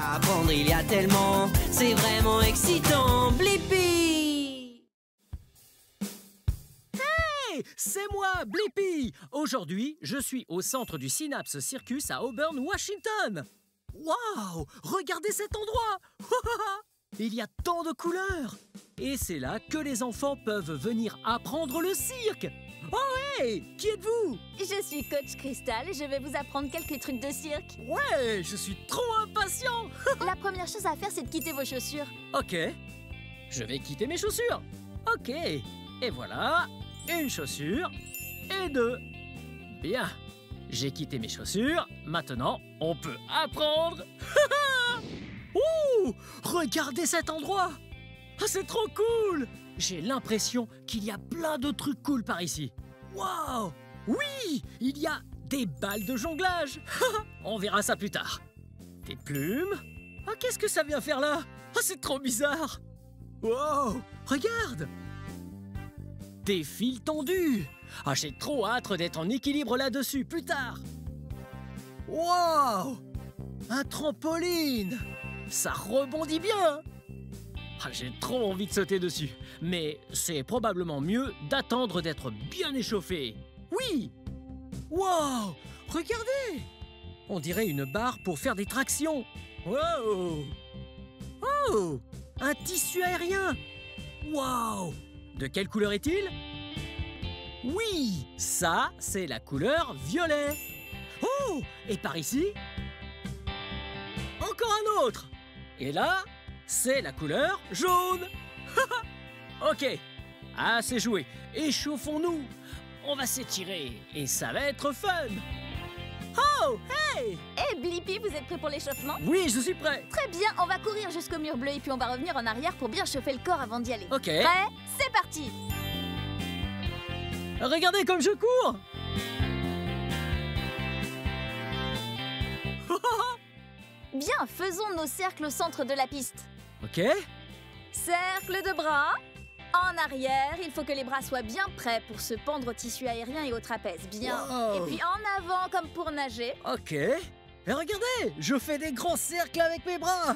Apprendre, il y a tellement, c'est vraiment excitant. Blippi! Hey, c'est moi, Blippi! Aujourd'hui, je suis au centre du Synapse Circus à Auburn, Washington. Waouh! Regardez cet endroit! Il y a tant de couleurs! Et c'est là que les enfants peuvent venir apprendre le cirque! Oh hey! Qui êtes-vous? Je suis Coach Crystal et je vais vous apprendre quelques trucs de cirque. Ouais, je suis trop impatient! La première chose à faire, c'est de quitter vos chaussures. Ok, je vais quitter mes chaussures. Ok, et voilà, une chaussure et deux. Bien, j'ai quitté mes chaussures. Maintenant, on peut apprendre. Ouh, regardez cet endroit. Ah, c'est trop cool. J'ai l'impression qu'il y a plein de trucs cool par ici. Waouh, oui, il y a des balles de jonglage. On verra ça plus tard. Des plumes. Ah, qu'est-ce que ça vient faire là? Ah, c'est trop bizarre. Wow, regarde. Des fils tendus. Ah, j'ai trop hâte d'être en équilibre là-dessus plus tard. Wow, un trampoline. Ça rebondit bien. Ah, j'ai trop envie de sauter dessus. Mais c'est probablement mieux d'attendre d'être bien échauffé. Oui. Wow, regardez. On dirait une barre pour faire des tractions. Wow. Oh, un tissu aérien. Wow. De quelle couleur est-il? Oui, ça, c'est la couleur violet. Oh, et par ici? Encore un autre. Et là, c'est la couleur jaune. Ok, assez joué. Échauffons-nous. On va s'étirer et ça va être fun. Oh, hey! Hey Blippi, vous êtes prêt pour l'échauffement? Oui, je suis prêt. Très bien, on va courir jusqu'au mur bleu et puis on va revenir en arrière pour bien chauffer le corps avant d'y aller. Ok. Prêt? C'est parti! Regardez comme je cours. Bien, faisons nos cercles au centre de la piste. Ok. Cercle de bras. En arrière, il faut que les bras soient bien prêts pour se pendre au tissu aérien et au trapèze. Bien. Wow. Et puis en avant comme pour nager. Ok. Et regardez, je fais des grands cercles avec mes bras.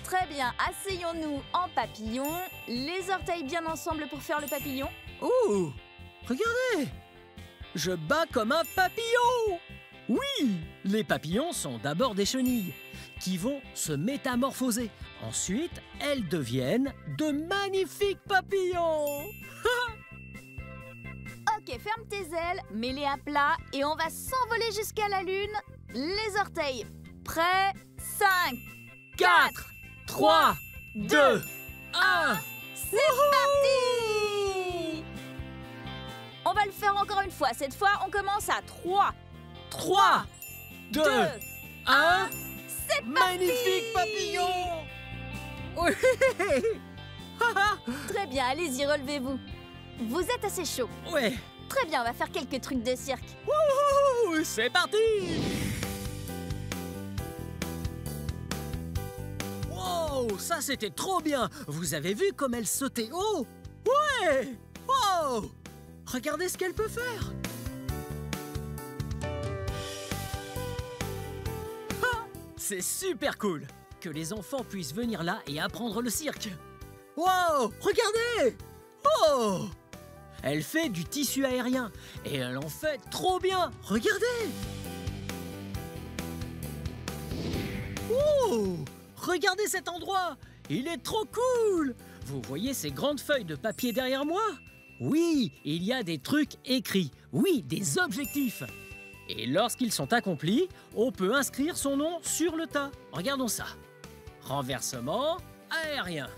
Très bien, asseyons-nous en papillon. Les orteils bien ensemble pour faire le papillon. Ouh, regardez. Je bats comme un papillon. Oui, les papillons sont d'abord des chenilles qui vont se métamorphoser. Ensuite, elles deviennent de magnifiques papillons. Ok, ferme tes ailes, mets-les à plat et on va s'envoler jusqu'à la lune. Les orteils prêts. 5, 4, 3, 2, 1. c'est parti! On va le faire encore une fois. Cette fois, on commence à 3, 3, 2, 1. C'est parti! Magnifique papillon. Oui. Très bien, allez-y, relevez-vous. Vous êtes assez chaud. Ouais. Très bien, on va faire quelques trucs de cirque. Wouhou, c'est parti. Wow, ça c'était trop bien. Vous avez vu comme elle sautait haut? Ouais. Wow. Regardez ce qu'elle peut faire. Ah, c'est super cool que les enfants puissent venir là et apprendre le cirque. Wow, regardez. Oh. Elle fait du tissu aérien et elle en fait trop bien. Regardez. Oh, regardez cet endroit. Il est trop cool. Vous voyez ces grandes feuilles de papier derrière moi? Oui, il y a des trucs écrits. Oui, des objectifs. Et lorsqu'ils sont accomplis, on peut inscrire son nom sur le tas. Regardons ça. Renversement aérien.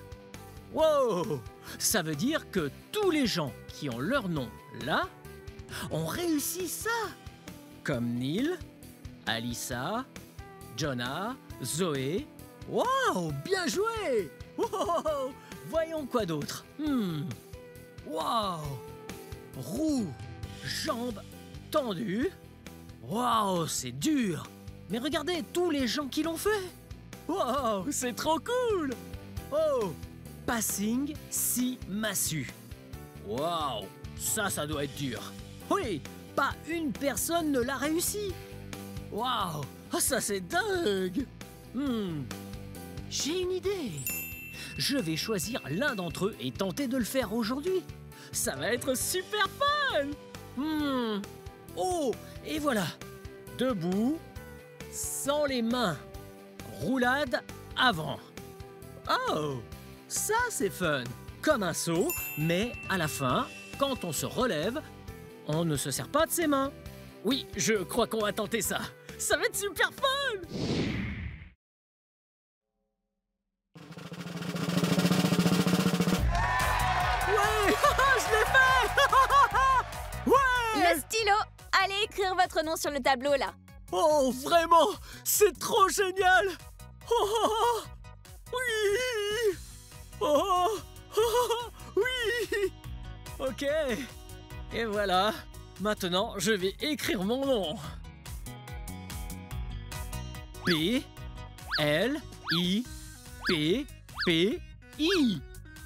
Wow! Ça veut dire que tous les gens qui ont leur nom là ont réussi ça. Comme Neil, Alissa, Jonah, Zoé. Wow! Bien joué! Wow! Voyons quoi d'autre. Wow! Roue, jambes tendues. Wow, c'est dur. Mais regardez tous les gens qui l'ont fait. Wow, c'est trop cool. Oh! Passing si massue. Waouh, ça doit être dur. Oui, pas une personne ne l'a réussi. Waouh, ça c'est dingue. J'ai une idée. Je vais choisir l'un d'entre eux et tenter de le faire aujourd'hui. Ça va être super fun. Oh, et voilà. Debout, sans les mains. Roulade avant. Oh, ça c'est fun. Comme un saut, mais à la fin, quand on se relève, on ne se sert pas de ses mains. Oui, je crois qu'on va tenter ça. Ça va être super fun. Ouais, je l'ai fait. Ouais. Le stylo. Allez écrire votre nom sur le tableau là. Oh, vraiment, c'est trop génial. Oh, oui. Oh, oui. Ok. Et voilà. Maintenant, je vais écrire mon nom. P L I P P I.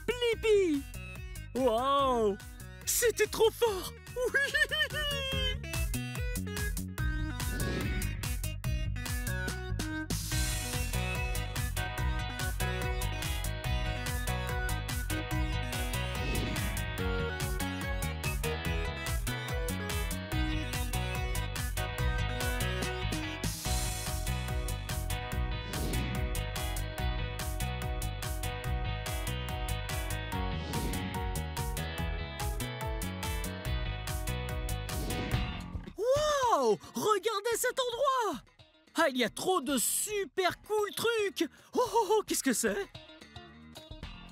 Blippi. Wow. C'était trop fort. Oui. Regardez cet endroit! Ah, il y a trop de super cool trucs! Oh, qu'est-ce que c'est?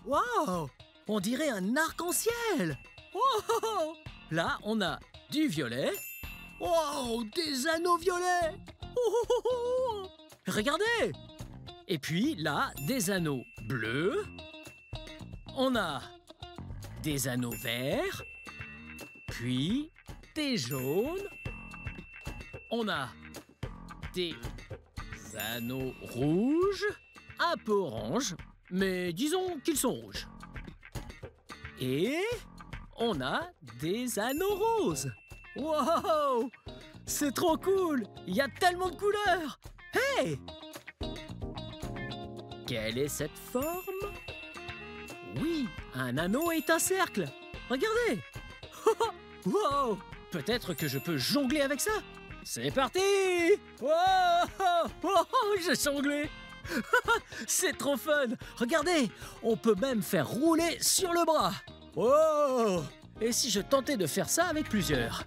Waouh! On dirait un arc-en-ciel! Oh, là, on a du violet. Wow! Des anneaux violets! Oh, regardez! Et puis, là, des anneaux bleus. On a des anneaux verts. Puis, des jaunes. On a des anneaux rouges, un peu orange, mais disons qu'ils sont rouges. Et on a des anneaux roses. Wow! C'est trop cool! Il y a tellement de couleurs! Hey! Quelle est cette forme? Oui, un anneau est un cercle. Regardez! Wow! Peut-être que je peux jongler avec ça? C'est parti! Wow! J'ai jonglé! C'est trop fun! Regardez, on peut même faire rouler sur le bras. Wow! Et si je tentais de faire ça avec plusieurs?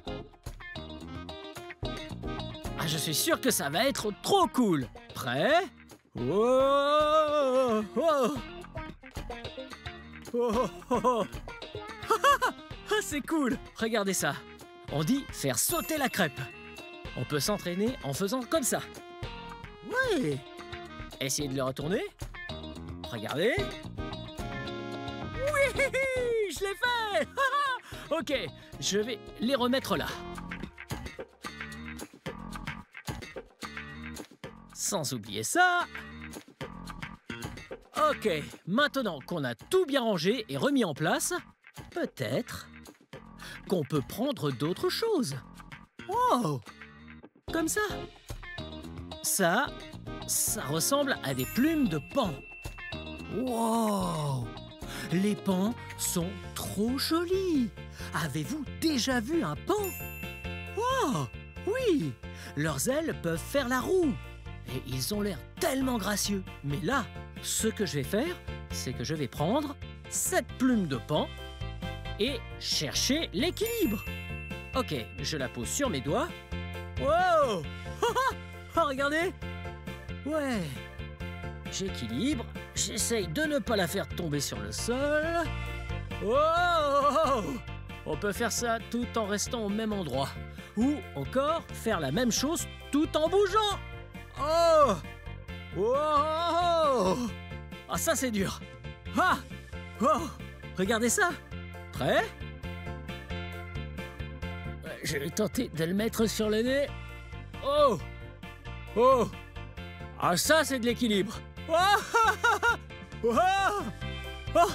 Ah, je suis sûr que ça va être trop cool. Prêt? Wow! Wow! Oh, oh, oh. Ah, c'est cool! Regardez ça. On dit faire sauter la crêpe. On peut s'entraîner en faisant comme ça. Ouais! Essayez de le retourner. Regardez. Oui! Je l'ai fait! Ok, je vais les remettre là. Sans oublier ça. Ok, maintenant qu'on a tout bien rangé et remis en place, peut-être qu'on peut prendre d'autres choses. Wow! Comme ça. Ça ressemble à des plumes de paon. Wow! Les pans sont trop jolis. Avez-vous déjà vu un paon? Oh, oui! Leurs ailes peuvent faire la roue. Et ils ont l'air tellement gracieux. Mais là, ce que je vais faire, c'est que je vais prendre cette plume de paon et chercher l'équilibre. Ok, je la pose sur mes doigts. Wow! Oh, regardez! Ouais. J'équilibre. J'essaye de ne pas la faire tomber sur le sol. Wow! On peut faire ça tout en restant au même endroit. Ou encore faire la même chose tout en bougeant. Oh! Wow! Ah, ça c'est dur. Ah! Oh! Regardez ça. Prêt? Je vais tenter de le mettre sur le nez. Oh! Oh! Ah, ça, c'est de l'équilibre. Oh! Oh!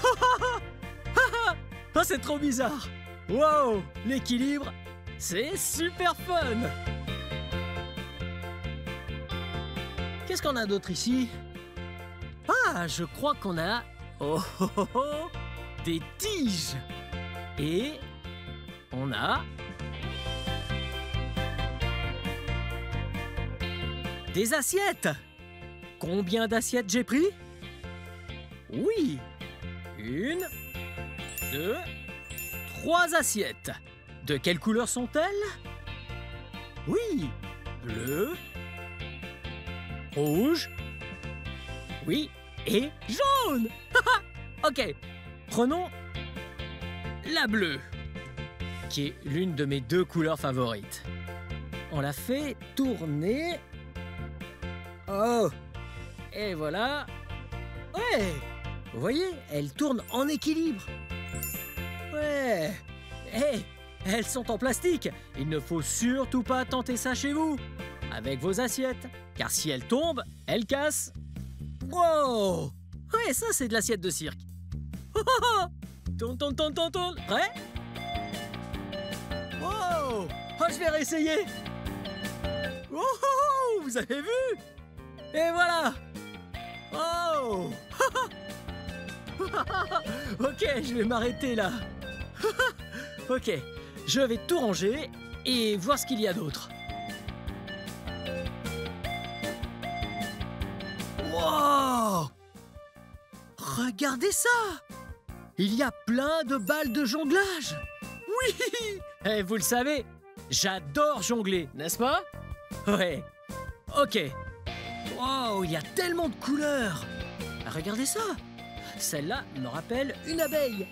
Oh, c'est trop bizarre. Wow! L'équilibre, c'est super fun. Qu'est-ce qu'on a d'autre ici? Ah, je crois qu'on a... Oh, oh, oh, oh, des tiges. Et on a... des assiettes. Combien d'assiettes j'ai pris? Oui. 1, 2, 3 assiettes. De quelle couleur sont-elles? Oui. Bleu. Rouge. Oui. Et jaune. Ok. Prenons la bleue, qui est l'une de mes 2 couleurs favorites. On la fait tourner. Oh. Et voilà. Ouais. Vous voyez, elle tourne en équilibre. Ouais. Hé, elles sont en plastique. Il ne faut surtout pas tenter ça chez vous, avec vos assiettes, car si elles tombent, elles cassent. Wow. Ouais, ça c'est de l'assiette de cirque. Tourne, tourne, tourne, tourne, tourne. Prêt? Wow. Oh, je vais réessayer. Oh, vous avez vu? Et voilà. Oh. Ok, je vais m'arrêter là. Ok, je vais tout ranger et voir ce qu'il y a d'autre. Wow! Regardez ça! Il y a plein de balles de jonglage. Oui! Et vous le savez, j'adore jongler, n'est-ce pas? Ouais. Ok. Wow, il y a tellement de couleurs. Regardez ça. Celle-là me rappelle une abeille.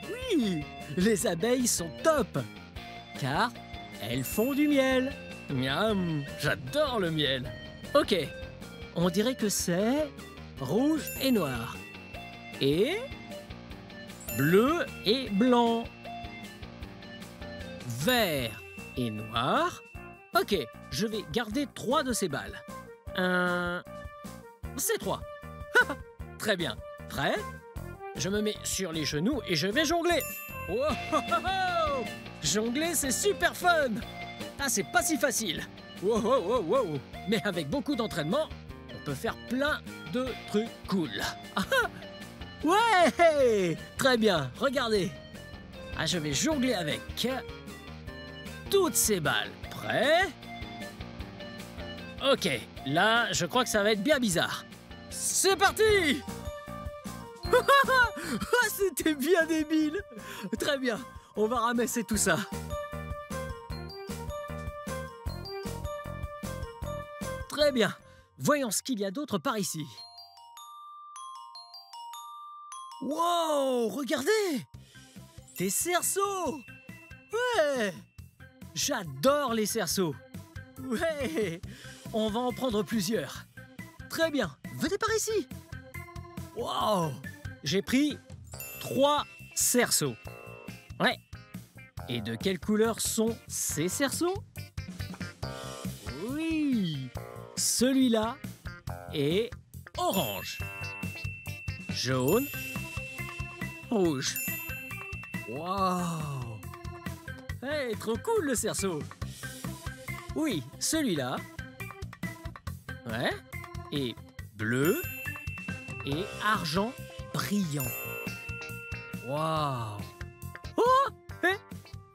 Oui, les abeilles sont top, car elles font du miel. Miam, j'adore le miel. Ok, on dirait que c'est rouge et noir. Et bleu et blanc. Vert et noir. Ok, je vais garder 3 de ces balles. C'est 3. Très bien. Prêt? Je me mets sur les genoux et je vais jongler. Wow! Jongler, c'est super fun. Ah, c'est pas si facile. Wow. Mais avec beaucoup d'entraînement, on peut faire plein de trucs cool. Ouais! Très bien, regardez. Ah, je vais jongler avec toutes ces balles. Prêt? Ok, là, je crois que ça va être bien bizarre. C'est parti! C'était bien débile. Très bien, on va ramasser tout ça. Très bien, voyons ce qu'il y a d'autre par ici. Wow, regardez! Des cerceaux! Ouais! J'adore les cerceaux. Ouais! On va en prendre plusieurs. Très bien, venez par ici. Wow! J'ai pris 3 cerceaux. Ouais. Et de quelle couleur sont ces cerceaux? Oui! Celui-là est orange, jaune, rouge. Wow! Hey, trop cool le cerceau! Oui, celui-là. Ouais. Et bleu et argent brillant. Waouh! Oh!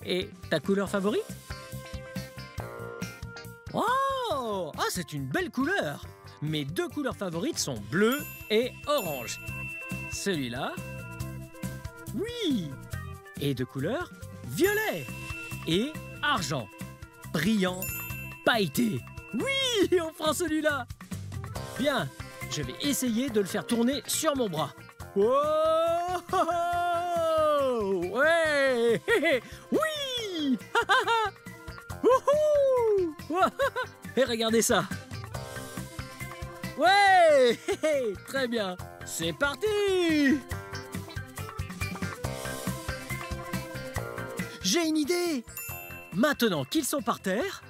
Et ta couleur favorite? Oh! Ah, c'est une belle couleur! Mes 2 couleurs favorites sont bleu et orange. Celui-là? Oui! Et de couleur violet et argent. Brillant, pailleté. Oui! On prend celui-là! Bien, je vais essayer de le faire tourner sur mon bras. Oh! Ouais! Oui! Et regardez ça! Ouais! Très bien! C'est parti! J'ai une idée! Maintenant qu'ils sont par terre,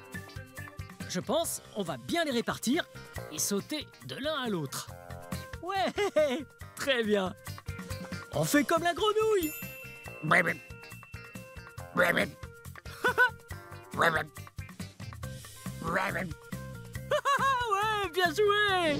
je pense on va bien les répartir et sauter de l'un à l'autre. Ouais! Très bien! On fait comme la grenouille! Ouais, bien joué!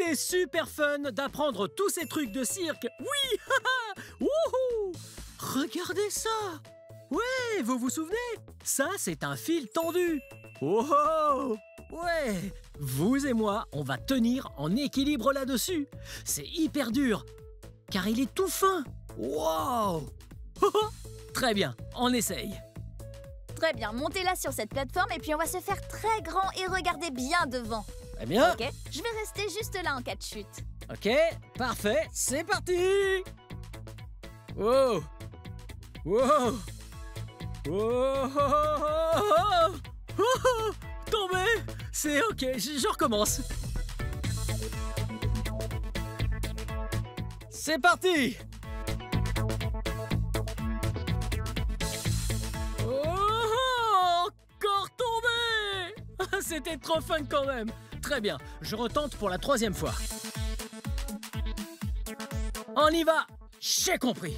C'était super fun d'apprendre tous ces trucs de cirque. Oui, wouhou! Regardez ça. Ouais, vous vous souvenez? Ça, c'est un fil tendu. Oh, oh! Ouais, vous et moi, on va tenir en équilibre là-dessus. C'est hyper dur, car il est tout fin. Wow! Très bien, on essaye. Très bien, montez là sur cette plateforme et puis on va se faire très grand et regardez bien devant. Très bien. Ok, je vais rester juste là en cas de chute. Ok, parfait, c'est parti! Wow! Wow! Wow! Tombé! C'est ok, je recommence. C'est parti! Oh, encore tombé! C'était trop fun quand même. Très bien, je retente pour la 3e fois. On y va! J'ai compris.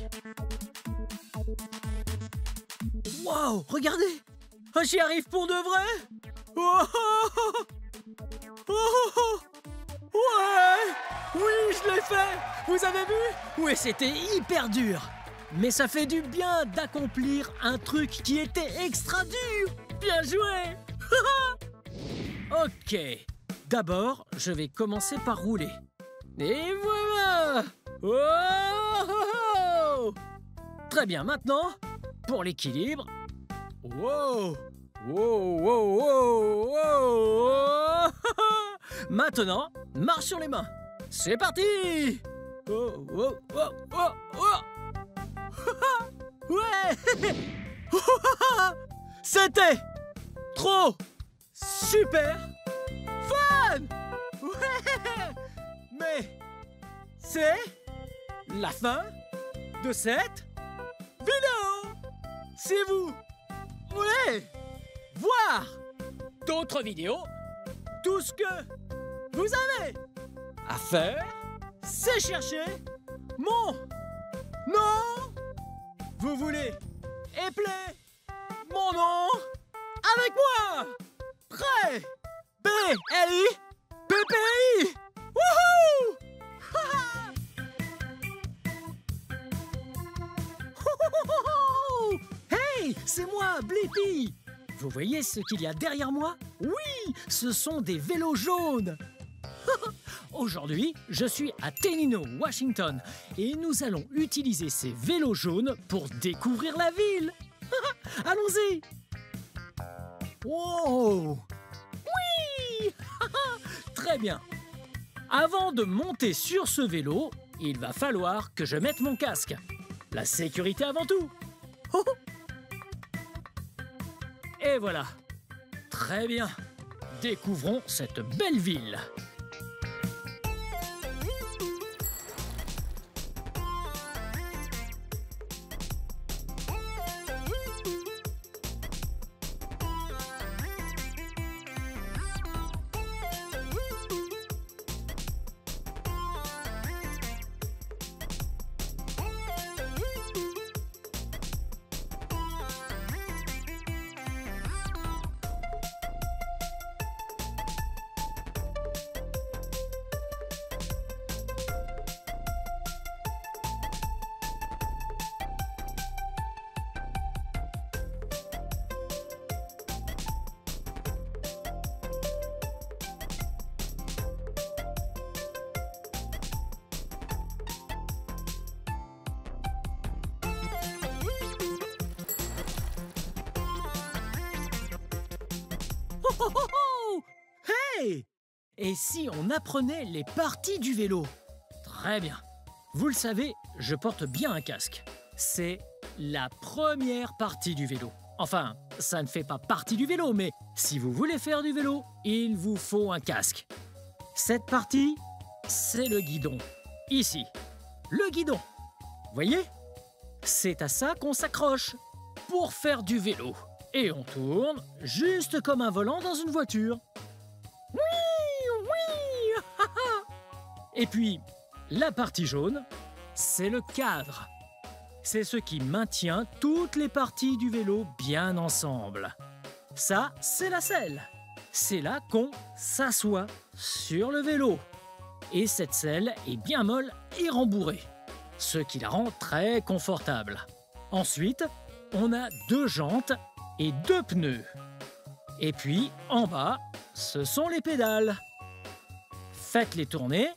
Wow, regardez! J'y arrive pour de vrai? Oh, oh, oh, oh, oh. Ouais! Oui, je l'ai fait! Vous avez vu? Oui, c'était hyper dur. Mais ça fait du bien d'accomplir un truc qui était extra dur. Bien joué! Ok. D'abord, je vais commencer par rouler. Et voilà! Oh, oh, oh. Très bien, maintenant, pour l'équilibre. Wow! Wow, wow, wow, wow. Maintenant, marche sur les mains. C'est parti! Oh, oh, oh, oh, oh. Ouais! C'était trop super fun! Ouais! Mais c'est la fin de cette vidéo! Si vous voulez voir d'autres vidéos, tout ce que vous avez à faire, c'est chercher mon nom. Vous voulez épeler mon nom avec moi? Prêt? B-L-I P-P-I. Wouhou! Hey, c'est moi, Blippi. Vous voyez ce qu'il y a derrière moi? Oui, ce sont des vélos jaunes. Aujourd'hui, je suis à Tenino, Washington, et nous allons utiliser ces vélos jaunes pour découvrir la ville. Allons-y. Wow! Oui! Très bien. Avant de monter sur ce vélo, il va falloir que je mette mon casque. La sécurité avant tout. Et voilà. Très bien. Découvrons cette belle ville. Oh, oh, oh! Hey! Et si on apprenait les parties du vélo? Très bien. Vous le savez, je porte bien un casque. C'est la première partie du vélo. Enfin, ça ne fait pas partie du vélo, mais si vous voulez faire du vélo, il vous faut un casque. Cette partie, c'est le guidon. Ici, le guidon. Voyez? C'est à ça qu'on s'accroche pour faire du vélo. Et on tourne juste comme un volant dans une voiture. Oui, oui. Et puis, la partie jaune, c'est le cadre. C'est ce qui maintient toutes les parties du vélo bien ensemble. Ça, c'est la selle. C'est là qu'on s'assoit sur le vélo. Et cette selle est bien molle et rembourrée, ce qui la rend très confortable. Ensuite, on a 2 jantes et 2 pneus. Et puis, en bas, ce sont les pédales. Faites-les tourner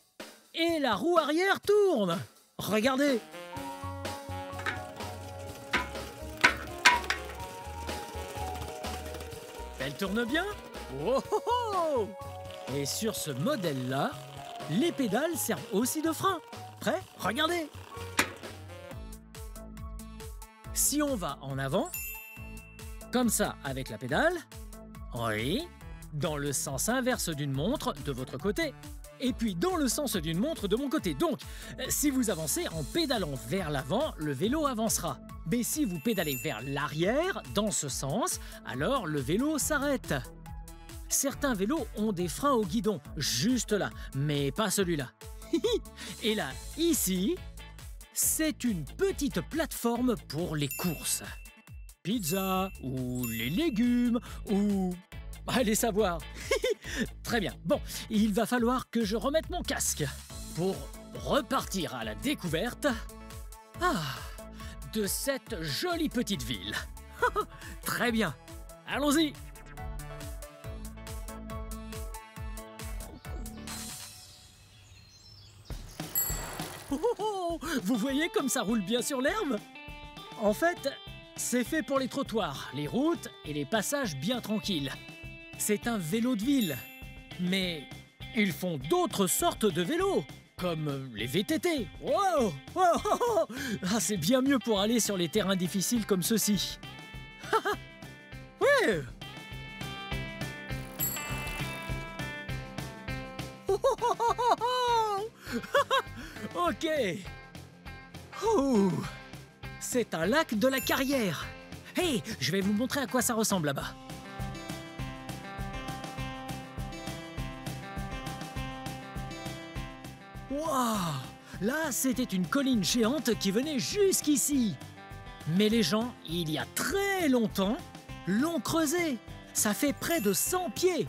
et la roue arrière tourne. Regardez. Elle tourne bien. Oh, oh, oh. Et sur ce modèle-là, les pédales servent aussi de frein. Prêt? Regardez. Si on va en avant, comme ça avec la pédale, oui, dans le sens inverse d'une montre de votre côté, et puis dans le sens d'une montre de mon côté. Donc, si vous avancez en pédalant vers l'avant, le vélo avancera. Mais si vous pédalez vers l'arrière, dans ce sens, alors le vélo s'arrête. Certains vélos ont des freins au guidon, juste là, mais pas celui-là. Et là, ici, c'est une petite plateforme pour les courses. Pizza, ou les légumes, ou... Allez savoir. Très bien. Bon, il va falloir que je remette mon casque pour repartir à la découverte de cette jolie petite ville. Très bien. Allons-y. Vous voyez comme ça roule bien sur l'herbe? En fait, c'est fait pour les trottoirs, les routes et les passages bien tranquilles. C'est un vélo de ville. Mais ils font d'autres sortes de vélos, comme les VTT. Wow, wow, oh, oh. Ah, c'est bien mieux pour aller sur les terrains difficiles comme ceux-ci. Ouais. Ok. C'est un lac de la Carrière. Hey, je vais vous montrer à quoi ça ressemble là-bas. Waouh! Là, c'était une colline géante qui venait jusqu'ici. Mais les gens, il y a très longtemps, l'ont creusée. Ça fait près de 100 pieds.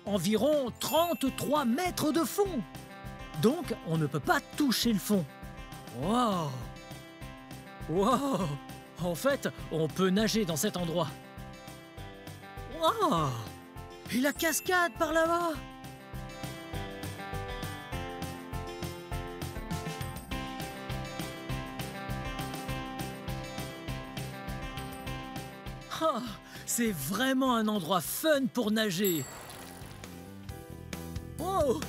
Environ 33 mètres de fond. Donc, on ne peut pas toucher le fond. Waouh! Waouh! En fait, on peut nager dans cet endroit. Waouh! Et la cascade par là-bas! Oh, c'est vraiment un endroit fun pour nager. Oh!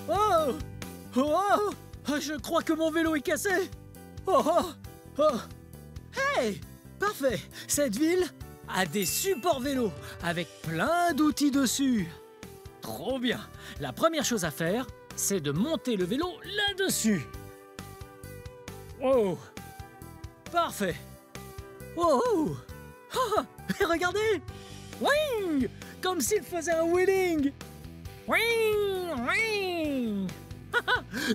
Oh! Oh! Je crois que mon vélo est cassé. Oh! Oh! Oh! Hey! Parfait! Cette ville a des supports vélos avec plein d'outils dessus. Trop bien! La première chose à faire, c'est de monter le vélo là-dessus. Oh! Parfait! Oh! Oh! Oh, regardez! Wing! Comme s'il faisait un wheeling! Wing! Wing!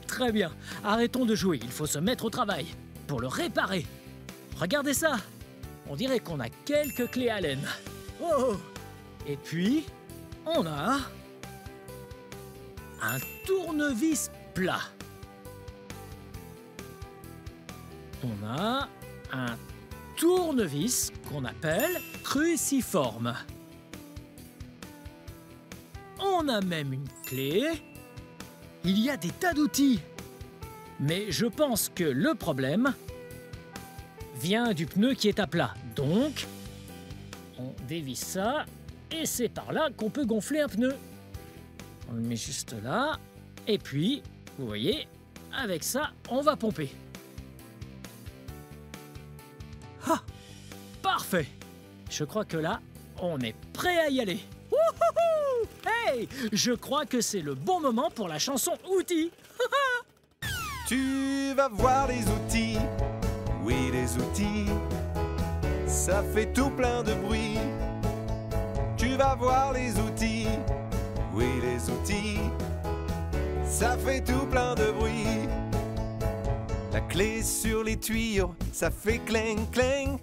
Très bien. Arrêtons de jouer. Il faut se mettre au travail pour le réparer. Regardez ça. On dirait qu'on a quelques clés Allen. Oh! Et puis, on a un tournevis plat. On a un tournevis qu'on appelle cruciforme. On a même une clé. Il y a des tas d'outils. Mais je pense que le problème vient du pneu qui est à plat. Donc, on dévisse ça et c'est par là qu'on peut gonfler un pneu. On le met juste là. Et puis, vous voyez, avec ça, on va pomper. Ah, parfait. Je crois que là, on est prêt à y aller. Wouhou! Hey, je crois que c'est le bon moment pour la chanson Outils. Tu vas voir les outils, oui les outils, ça fait tout plein de bruit. Tu vas voir les outils, oui les outils, ça fait tout plein de bruit. La clé sur les tuyaux, ça fait cling cling.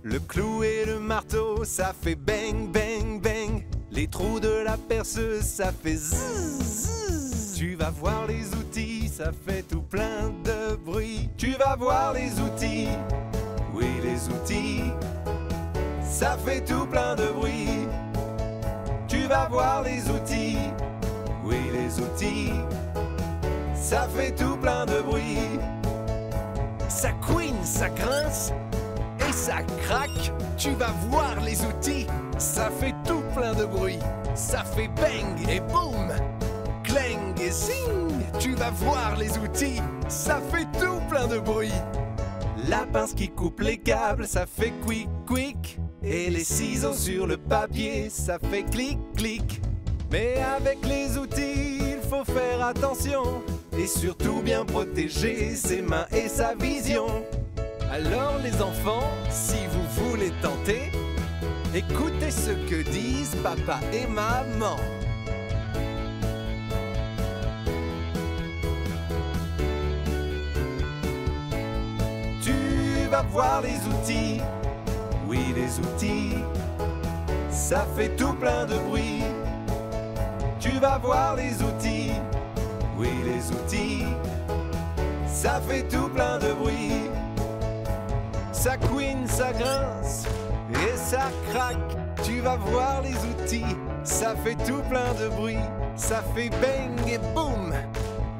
Le clou et le marteau, ça fait bang bang bang. Les trous de la perceuse, ça fait zzz zzz. Tu vas voir les outils, ça fait tout plein de bruit. Tu vas voir les outils, oui les outils, ça fait tout plein de bruit. Tu vas voir les outils, oui les outils, ça fait tout plein de bruit. Ça couine, ça grince et ça craque. Tu vas voir les outils, ça fait tout plein de bruit. Ça fait bang et boum, clang et zing. Tu vas voir les outils, ça fait tout plein de bruit. La pince qui coupe les câbles, ça fait quick quick. Et les ciseaux sur le papier, ça fait clic clic. Mais avec les outils, il faut faire attention et surtout bien protéger ses mains et sa vision. Alors les enfants, si vous voulez tenter, écoutez ce que disent papa et maman. Tu vas voir les outils, oui les outils, ça fait tout plein de bruit. Tu vas voir les outils, oui les outils, ça fait tout plein de bruit. Ça couine, ça grince et ça craque. Tu vas voir les outils, ça fait tout plein de bruit. Ça fait bang et boum,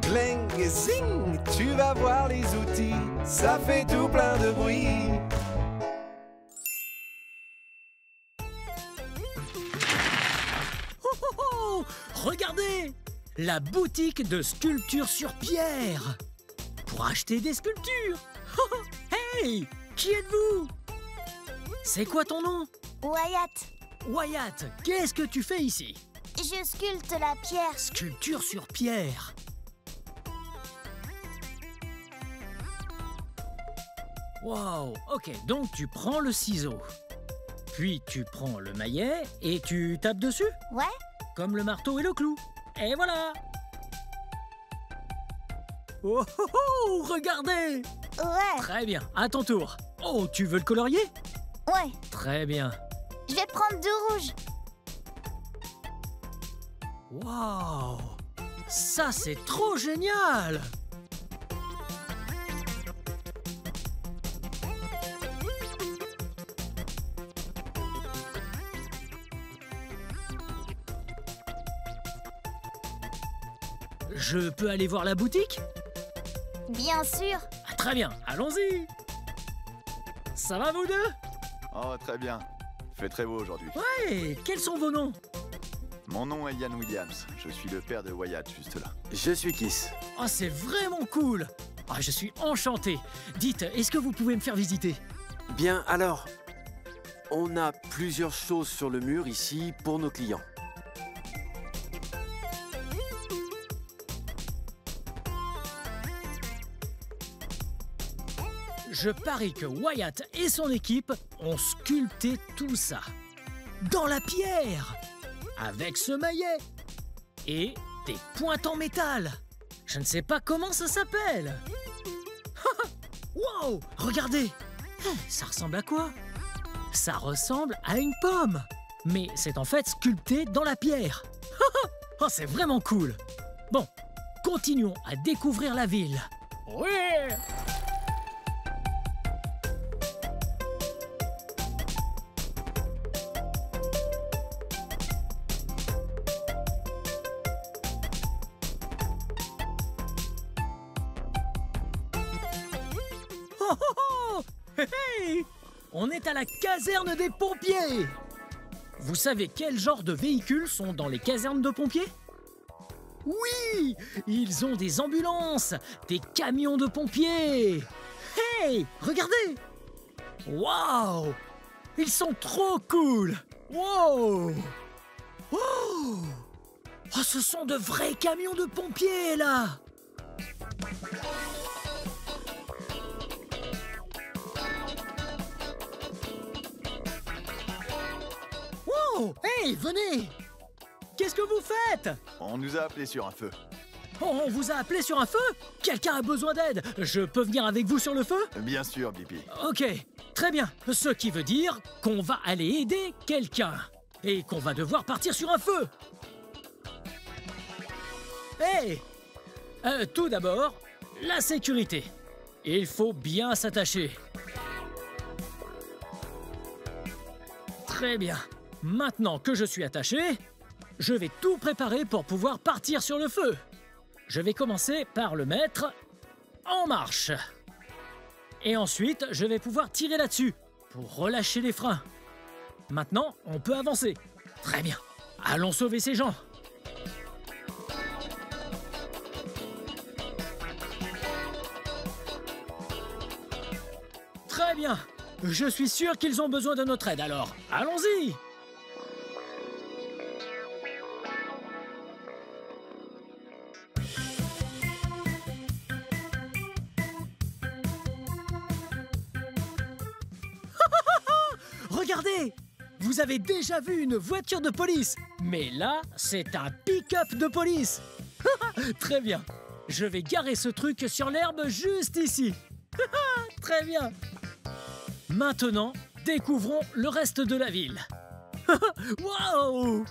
clang et zing. Tu vas voir les outils, ça fait tout plein de bruit. Oh, oh, oh! Regardez! La boutique de sculpture sur pierre! Pour acheter des sculptures! Oh, oh! Hey! Qui êtes-vous? C'est quoi ton nom? Wyatt, Wyatt, qu'est-ce que tu fais ici? je sculpte la pierre. Sculpture sur pierre. Wow, ok, donc tu prends le ciseau. Puis tu prends le maillet et tu tapes dessus? Ouais, Comme le marteau et le clou. Et voilà! Oh, oh, oh, regardez! ouais, Très bien, à ton tour. Oh, tu veux le colorier? ouais. Très bien. Je vais prendre du rouge. Wow! Ça, c'est trop génial! Je peux aller voir la boutique? Bien sûr. Ah, très bien, allons-y! Ça va vous deux? Oh, très bien. Il fait très beau aujourd'hui. Ouais, quels sont vos noms? Mon nom est Ian Williams. Je suis le père de Wyatt, juste là. Je suis Kiss. Ah, c'est vraiment cool! Ah, je suis enchanté. Dites, est-ce que vous pouvez me faire visiter? Bien, alors, on a plusieurs choses sur le mur ici pour nos clients. Je parie que Wyatt et son équipe ont sculpté tout ça. Dans la pierre! Avec ce maillet! Et des pointes en métal! Je ne sais pas comment ça s'appelle! Wow! Regardez! Ça ressemble à quoi? Ça ressemble à une pomme! Mais c'est en fait sculpté dans la pierre! Oh, c'est vraiment cool! Bon, continuons à découvrir la ville. Ouais! Oh, oh, oh! Hey! On est à la caserne des pompiers! Vous savez quel genre de véhicules sont dans les casernes de pompiers? Oui! Ils ont des ambulances, des camions de pompiers! Hey! Regardez! Waouh! Ils sont trop cool! Wow! Oh! Oh, ce sont de vrais camions de pompiers, là! Wow! Hey, venez! Qu'est-ce que vous faites? On nous a appelés sur un feu. Oh, on vous a appelé sur un feu? Quelqu'un a besoin d'aide? Je peux venir avec vous sur le feu? Bien sûr, Blippi. Ok, très bien. Ce qui veut dire qu'on va aller aider quelqu'un. Et qu'on va devoir partir sur un feu. Hey! Tout d'abord, la sécurité. Il faut bien s'attacher. Très bien. Maintenant que je suis attaché, je vais tout préparer pour pouvoir partir sur le feu. Je vais commencer par le mettre en marche. Et ensuite, je vais pouvoir tirer là-dessus pour relâcher les freins. Maintenant, on peut avancer. Très bien. Allons sauver ces gens. Très bien. Je suis sûr qu'ils ont besoin de notre aide, alors allons-y. Regardez! Vous avez déjà vu une voiture de police, mais là, c'est un pick-up de police. Très bien. Je vais garer ce truc sur l'herbe juste ici. Très bien. Maintenant, découvrons le reste de la ville. Waouh!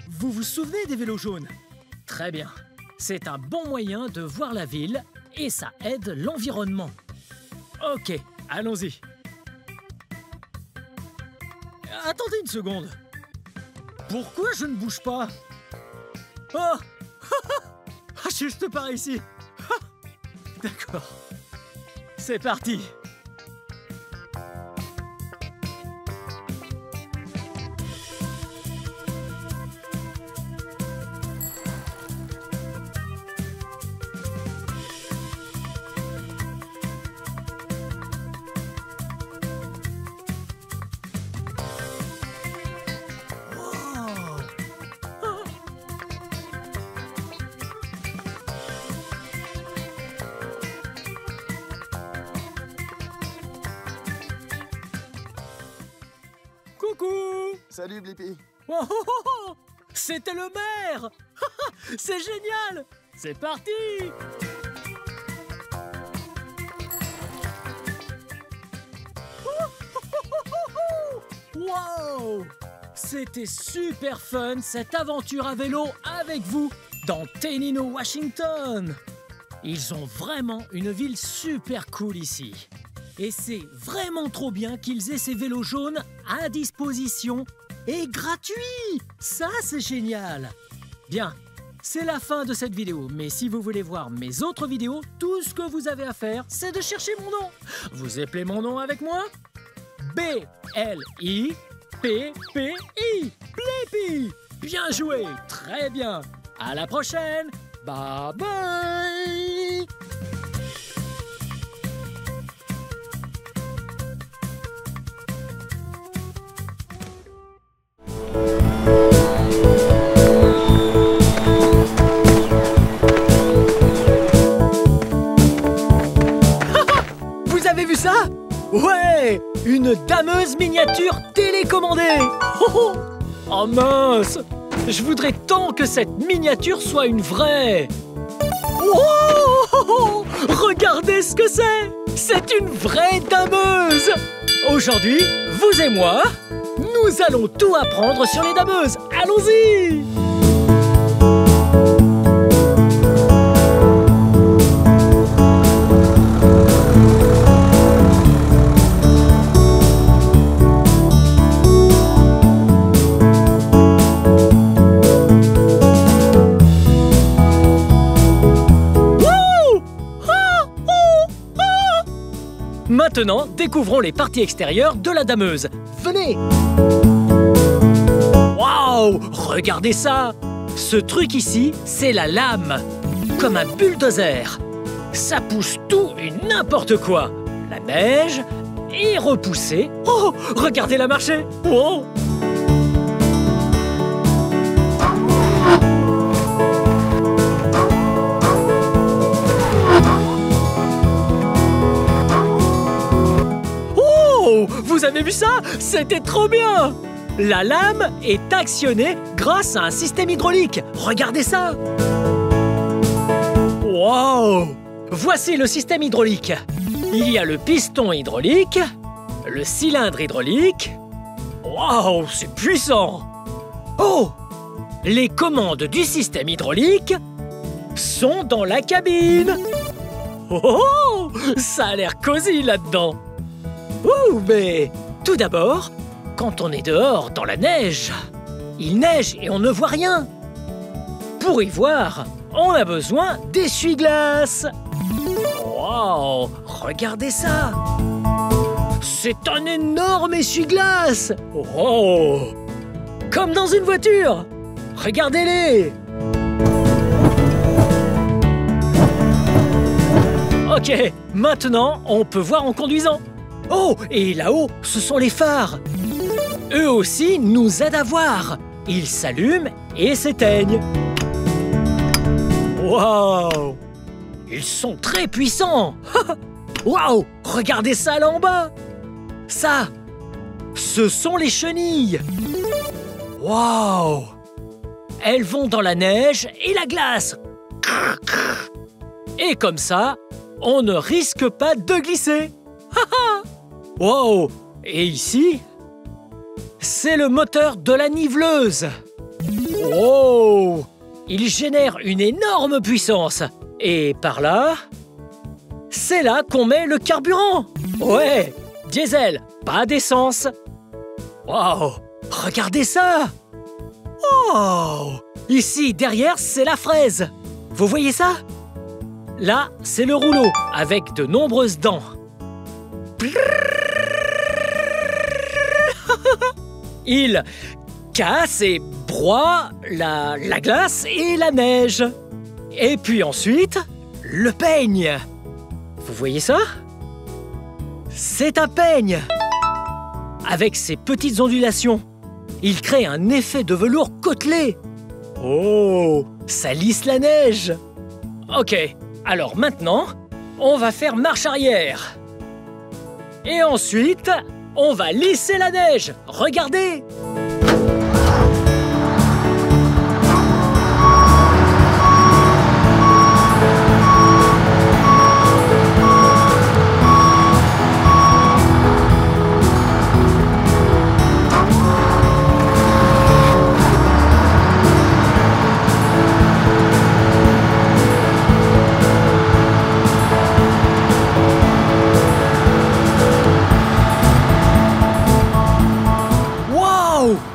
Vous vous souvenez des vélos jaunes? Très bien. C'est un bon moyen de voir la ville et ça aide l'environnement. Ok, allons-y. Attendez une seconde. Pourquoi je ne bouge pas? Oh! Juste par ici. D'accord. C'est parti. Coucou! Salut Blippi. Oh, oh, oh, oh! C'était le maire! C'est génial! C'est parti! Wow! C'était super fun cette aventure à vélo avec vous dans Tenino, Washington! Ils ont vraiment une ville super cool ici. Et c'est vraiment trop bien qu'ils aient ces vélos jaunes à disposition et gratuits. Ça, c'est génial. Bien, c'est la fin de cette vidéo. Mais si vous voulez voir mes autres vidéos, tout ce que vous avez à faire, c'est de chercher mon nom. Vous appelez mon nom avec moi? B-L-I-P-P-I. Blippi. Bien joué. Très bien. À la prochaine. Bye bye. Vous avez vu ça? Ouais! Une dameuse miniature télécommandée! Oh, oh, oh mince! Je voudrais tant que cette miniature soit une vraie! Oh, oh, oh, regardez ce que c'est! C'est une vraie dameuse! Aujourd'hui, vous et moi, nous allons tout apprendre sur les dameuses! Allons-y! Maintenant, découvrons les parties extérieures de la dameuse. Venez! Waouh! Regardez ça! Ce truc ici, c'est la lame. Comme un bulldozer. Ça pousse tout et n'importe quoi. La neige est repoussée. Oh! Regardez la marcher! Oh! Vous avez vu ça? C'était trop bien! La lame est actionnée grâce à un système hydraulique. Regardez ça! Wow! Voici le système hydraulique. Il y a le piston hydraulique, le cylindre hydraulique. Wow, c'est puissant! Oh! les commandes du système hydraulique sont dans la cabine. Oh, ça a l'air cosy là-dedans. Ouh, mais tout d'abord, quand on est dehors dans la neige, il neige et on ne voit rien. Pour y voir, on a besoin d'essuie-glace. Wow, regardez ça. C'est un énorme essuie-glace. Oh, comme dans une voiture. Regardez-les. Ok, maintenant, on peut voir en conduisant. Oh, et là-haut, ce sont les phares. Eux aussi nous aident à voir. Ils s'allument et s'éteignent. Waouh! Ils sont très puissants. Waouh! Regardez ça là en bas. Ça, ce sont les chenilles. Waouh! Elles vont dans la neige et la glace. Et comme ça, on ne risque pas de glisser. Wow! Et ici, c'est le moteur de la niveleuse. Wow! Il génère une énorme puissance. Et par là, c'est là qu'on met le carburant. Ouais, diesel, pas d'essence. Wow! Regardez ça! Oh! Ici, derrière, c'est la fraise. Vous voyez ça? Là, c'est le rouleau, avec de nombreuses dents. Il casse et broie la glace et la neige. Et puis ensuite, le peigne. Vous voyez ça? C'est un peigne. Avec ses petites ondulations, il crée un effet de velours côtelé. Oh, ça lisse la neige. Ok, alors maintenant, on va faire marche arrière. Et ensuite, on va lisser la neige. Regardez!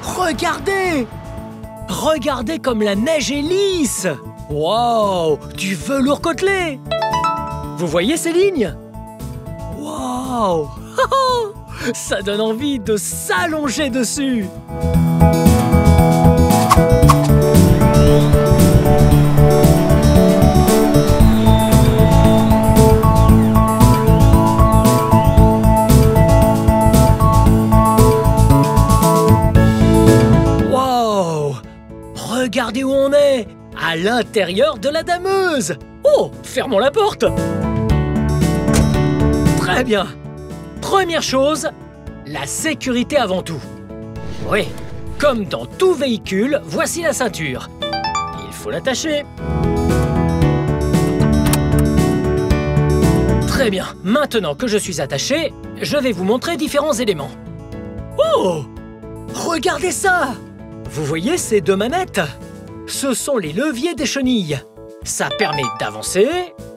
Regardez! Regardez comme la neige est lisse! Wow! Du velours côtelé! Vous voyez ces lignes? Wow! Ça donne envie de s'allonger dessus! Regardez où on est! À l'intérieur de la dameuse! Oh! Fermons la porte! Très bien! Première chose, la sécurité avant tout. Oui, comme dans tout véhicule, voici la ceinture. Il faut l'attacher. Très bien, maintenant que je suis attaché, je vais vous montrer différents éléments. Oh! Regardez ça! Vous voyez ces deux manettes? Ce sont les leviers des chenilles. Ça permet d'avancer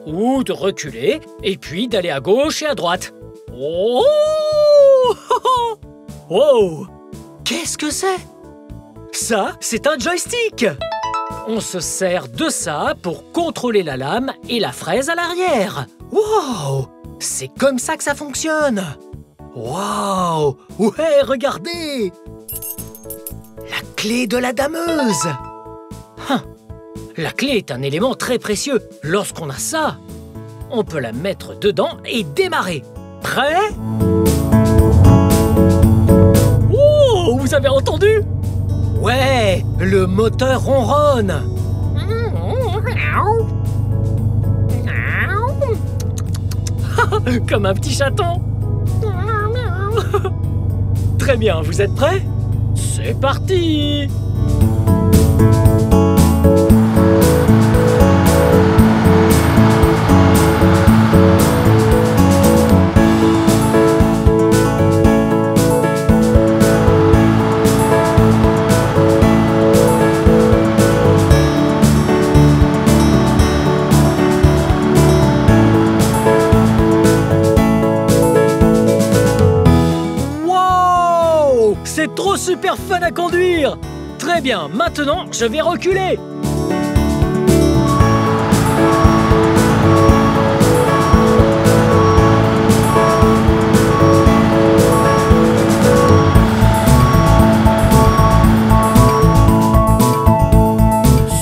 ou de reculer et puis d'aller à gauche et à droite. Oh! Oh! Qu'est-ce que c'est? Ça, c'est un joystick. On se sert de ça pour contrôler la lame et la fraise à l'arrière. Wow! C'est comme ça que ça fonctionne. Wow! Ouais, regardez! La clé de la dameuse. La clé est un élément très précieux. Lorsqu'on a ça, on peut la mettre dedans et démarrer. Prêt? Oh, vous avez entendu? Ouais, le moteur ronronne. Comme un petit chaton. Très bien, vous êtes prêts? C'est parti! super fun à conduire. Très bien, maintenant, je vais reculer.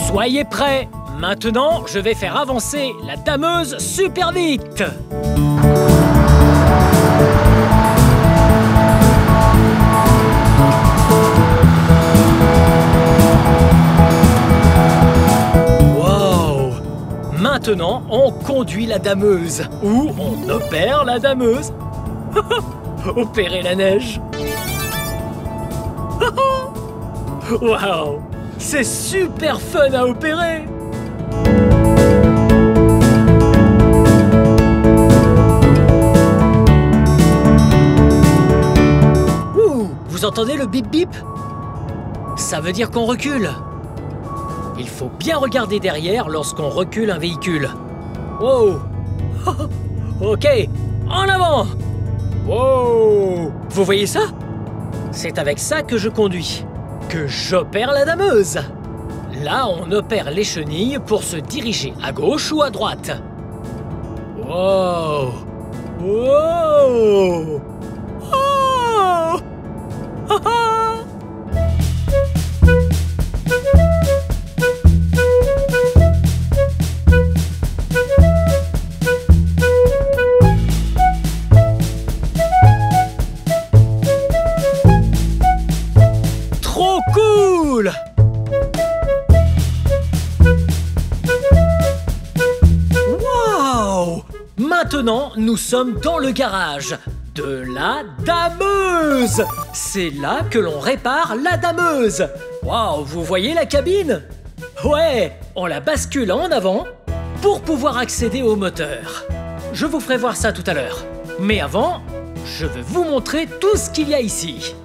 Soyez prêts. Maintenant, je vais faire avancer la dameuse super vite. Wow! Maintenant, on conduit la dameuse. Ou on opère la dameuse. Opérer la neige. Wow! C'est super fun à opérer. Ouh, vous entendez le bip bip? Ça veut dire qu'on recule. Il faut bien regarder derrière lorsqu'on recule un véhicule. Wow! Ok, en avant! Wow! Vous voyez ça? C'est avec ça que je conduis, que j'opère la dameuse. Là, on opère les chenilles pour se diriger à gauche ou à droite. Wow! Wow! Oh! Ha ha! Trop cool! Wow! Maintenant, nous sommes dans le garage de la dameuse. C'est là que l'on répare la dameuse. Wow, vous voyez la cabine? Ouais, on la bascule en avant pour pouvoir accéder au moteur. Je vous ferai voir ça tout à l'heure. Mais avant, je vais vous montrer tout ce qu'il y a ici.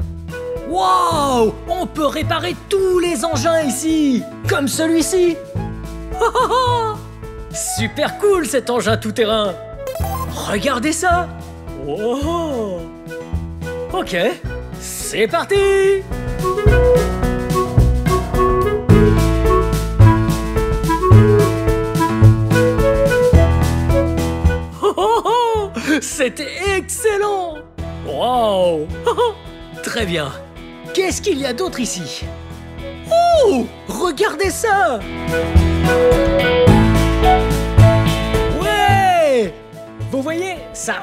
Wow! On peut réparer tous les engins ici, comme celui-ci. Super cool cet engin tout-terrain. Regardez ça. Wow. Ok, c'est parti. C'était excellent. Wow. Très bien. Qu'est-ce qu'il y a d'autre ici? Oh! Regardez ça! Ouais! Vous voyez? Ça...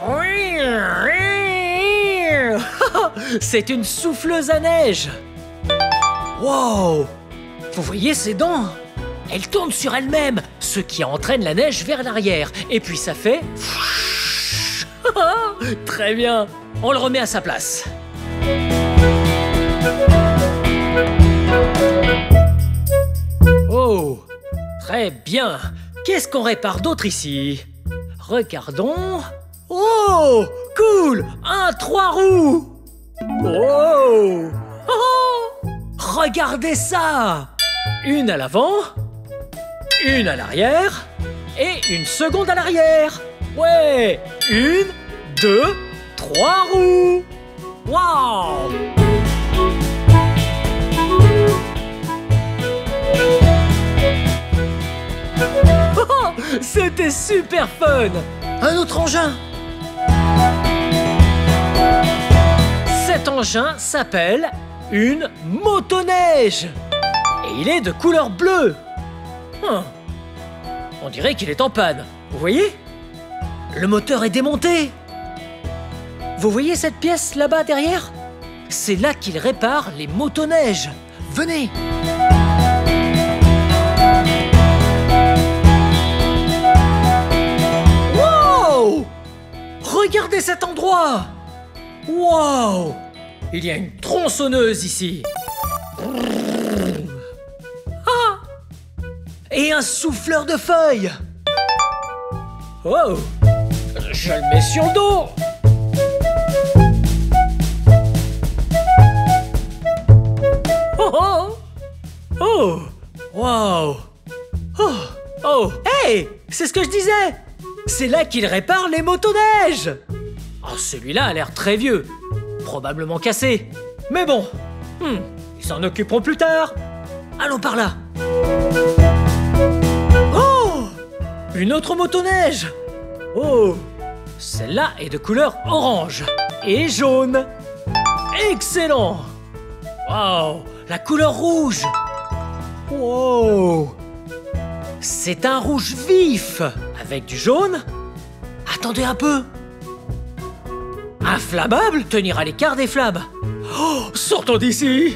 C'est une souffleuse à neige! Wow! Vous voyez ses dents? Elle tourne sur elle-même, ce qui entraîne la neige vers l'arrière. Et puis ça fait... Très bien! On le remet à sa place. Oh, très bien. Qu'est-ce qu'on répare d'autre ici? Regardons. Oh, cool! Un 3 roues. Oh, oh, regardez ça! Une à l'avant, une à l'arrière et une seconde à l'arrière. Ouais, 1, 2, 3 roues. Wow! C'était super fun! Un autre engin! Cet engin s'appelle une motoneige! Et il est de couleur bleue! On dirait qu'il est en panne. Vous voyez? Le moteur est démonté! Vous voyez cette pièce là-bas derrière? C'est là qu'il répare les motoneiges. Venez! Wow! Regardez cet endroit! Wow! Il y a une tronçonneuse ici. Ah! Et un souffleur de feuilles. Oh! Je le mets sur le dos. Oh! Oh! Wow! Oh! Oh! Hey! C'est ce que je disais! C'est là qu'il répare les motoneiges! Oh, celui-là a l'air très vieux. Probablement cassé. Mais bon, Ils s'en occuperont plus tard. Allons par là. Oh! Une autre motoneige. Oh! Celle-là est de couleur orange et jaune. Excellent! Waouh! La couleur rouge. Wow! C'est un rouge vif avec du jaune. Attendez un peu. Inflammable, tenir à l'écart des flammes. Oh, sortons d'ici.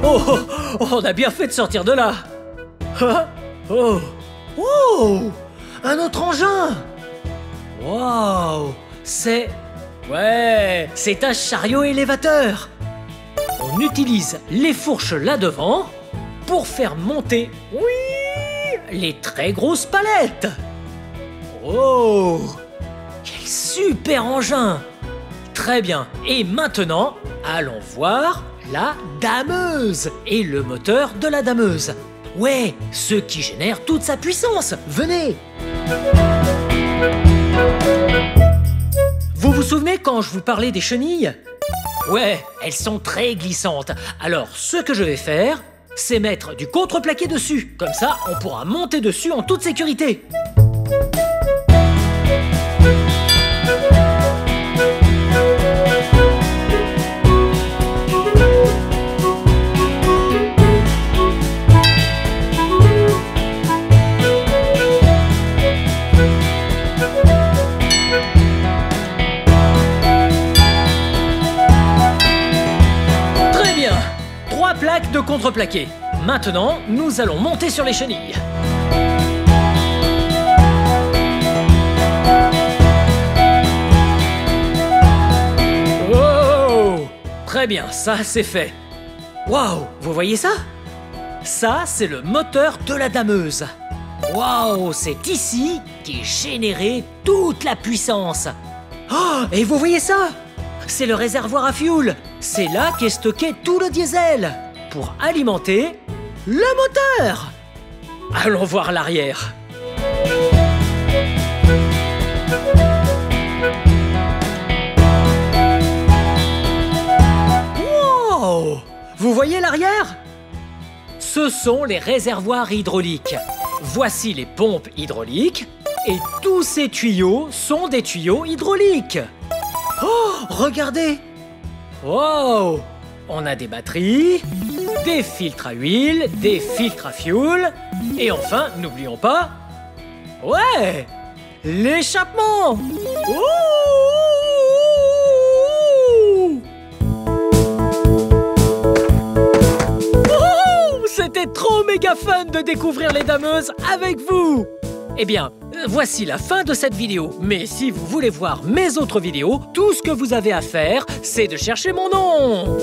Oh, on a bien fait de sortir de là. Oh, oh, un autre engin. Wow, c'est un chariot élévateur. On utilise les fourches là devant pour faire monter, les très grosses palettes. Oh, quel super engin. Très bien. Et maintenant, allons voir la dameuse et le moteur de la dameuse. Ouais, ce qui génère toute sa puissance. Venez. Vous vous souvenez quand je vous parlais des chenilles? Ouais, elles sont très glissantes. Alors, ce que je vais faire, c'est mettre du contreplaqué dessus. Comme ça, on pourra monter dessus en toute sécurité. Plaque de contreplaqué. Maintenant, nous allons monter sur les chenilles. Oh! Très bien, ça c'est fait. Waouh, vous voyez ça? Ça, c'est le moteur de la dameuse. Waouh, c'est ici qu'est générée toute la puissance. Oh, et vous voyez ça? C'est le réservoir à fioul. C'est là qu'est stocké tout le diesel pour alimenter le moteur. Allons voir l'arrière. Wow! Vous voyez l'arrière? Ce sont les réservoirs hydrauliques. Voici les pompes hydrauliques et tous ces tuyaux sont des tuyaux hydrauliques. Oh, regardez! Wow! On a des batteries, des filtres à huile, des filtres à fioul, et enfin, n'oublions pas, l'échappement! Ouh! Oh, c'était trop méga fun de découvrir les dameuses avec vous! Eh bien, voici la fin de cette vidéo. Mais si vous voulez voir mes autres vidéos, tout ce que vous avez à faire, c'est de chercher mon nom.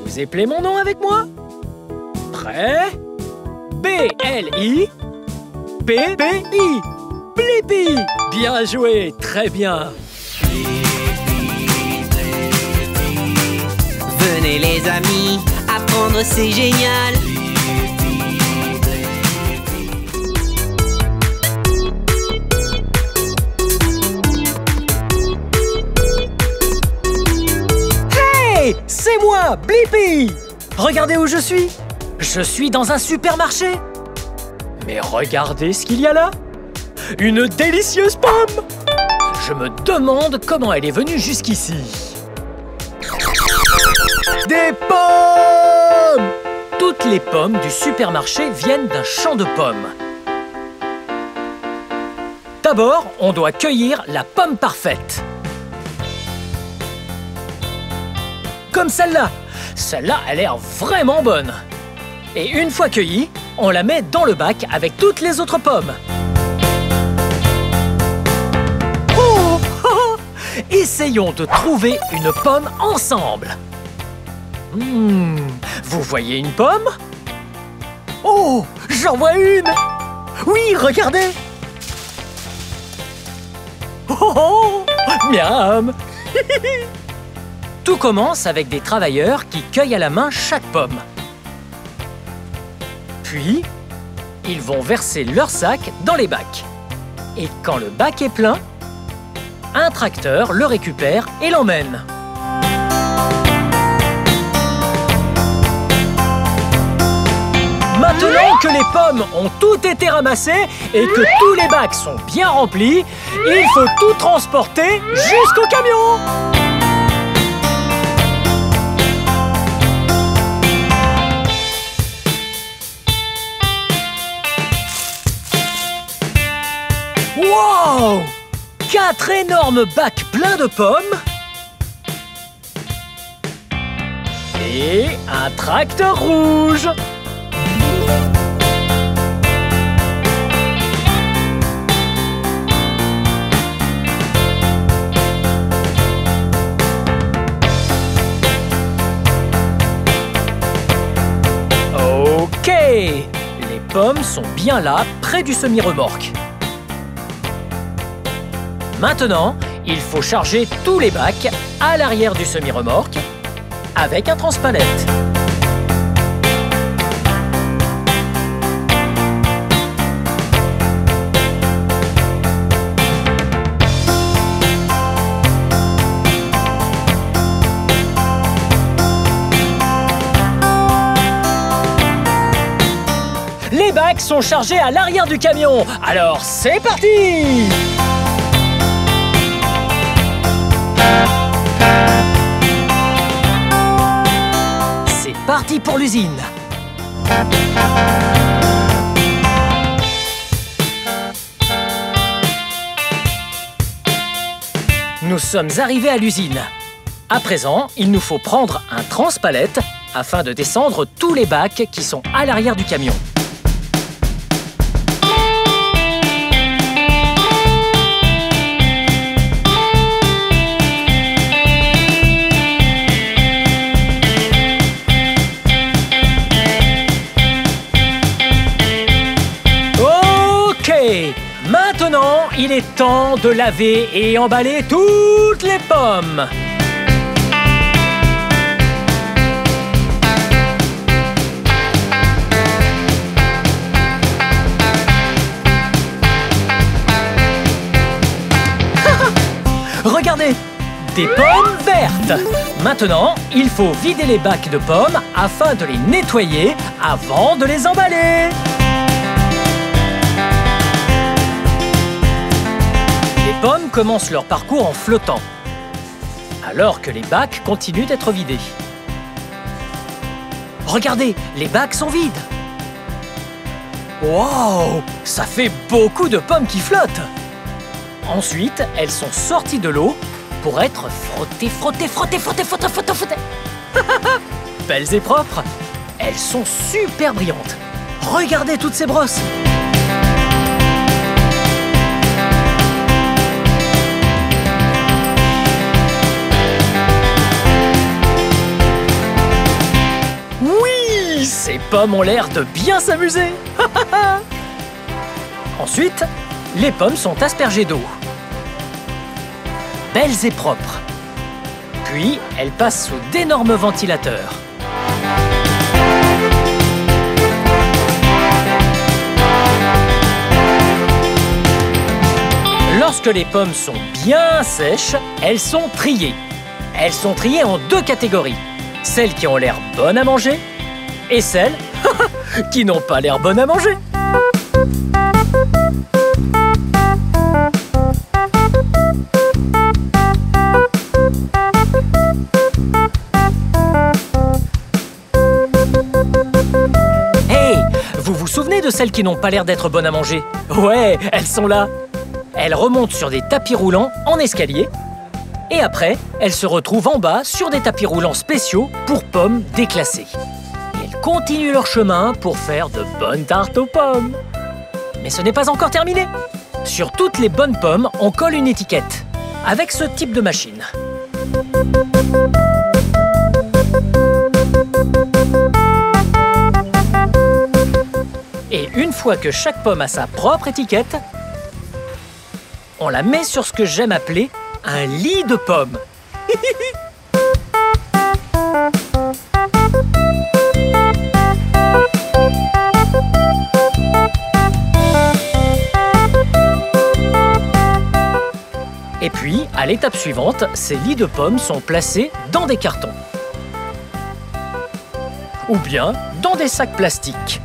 Vous appelez mon nom avec moi? Prêt? B-L-I-P-P-I. Blippi. Bien joué, très bien. Venez les amis, apprendre c'est génial. C'est moi, Blippi! Regardez où je suis. Je suis dans un supermarché. Mais regardez ce qu'il y a là. Une délicieuse pomme. Je me demande comment elle est venue jusqu'ici. Des pommes! Toutes les pommes du supermarché viennent d'un champ de pommes. D'abord, on doit cueillir la pomme parfaite. Comme celle-là. Celle-là a l'air vraiment bonne. Et une fois cueillie, on la met dans le bac avec toutes les autres pommes. Oh! Essayons de trouver une pomme ensemble. Vous voyez une pomme? Oh! J'en vois une! Oui, regardez! Oh! Miam! Tout commence avec des travailleurs qui cueillent à la main chaque pomme. Puis, ils vont verser leur sac dans les bacs. Et quand le bac est plein, un tracteur le récupère et l'emmène. Maintenant que les pommes ont toutes été ramassées et que tous les bacs sont bien remplis, il faut tout transporter jusqu'au camion. Wow! 4 énormes bacs pleins de pommes et un tracteur rouge. Ok, les pommes sont bien là, près du semi-remorque. Maintenant, il faut charger tous les bacs à l'arrière du semi-remorque avec un transpalette. Les bacs sont chargés à l'arrière du camion. Alors, c'est parti! C'est parti pour l'usine. Nous sommes arrivés à l'usine. À présent, il nous faut prendre un transpalette afin de descendre tous les bacs qui sont à l'arrière du camion. Maintenant, il est temps de laver et emballer toutes les pommes. Regardez, des pommes vertes. Maintenant, il faut vider les bacs de pommes afin de les nettoyer avant de les emballer. Les pommes commencent leur parcours en flottant, alors que les bacs continuent d'être vidés. Regardez, les bacs sont vides. Wow, ça fait beaucoup de pommes qui flottent. Ensuite, elles sont sorties de l'eau pour être frottées. Belles et propres. Elles sont super brillantes. Regardez toutes ces brosses. Ces pommes ont l'air de bien s'amuser. Ensuite, les pommes sont aspergées d'eau. Belles et propres. Puis, elles passent sous d'énormes ventilateurs. Lorsque les pommes sont bien sèches, elles sont triées. Elles sont triées en 2 catégories. Celles qui ont l'air bonnes à manger et celles qui n'ont pas l'air bonnes à manger. Hey, vous vous souvenez de celles qui n'ont pas l'air d'être bonnes à manger? Ouais, elles sont là. Elles remontent sur des tapis roulants en escalier. Et après, elles se retrouvent en bas sur des tapis roulants spéciaux pour pommes déclassées. Elles continuent leur chemin pour faire de bonnes tartes aux pommes. Mais ce n'est pas encore terminé. Sur toutes les bonnes pommes, on colle une étiquette avec ce type de machine. Et une fois que chaque pomme a sa propre étiquette, on la met sur ce que j'aime appeler un lit de pommes. Et puis, à l'étape suivante, ces lits de pommes sont placés dans des cartons. Ou bien dans des sacs plastiques.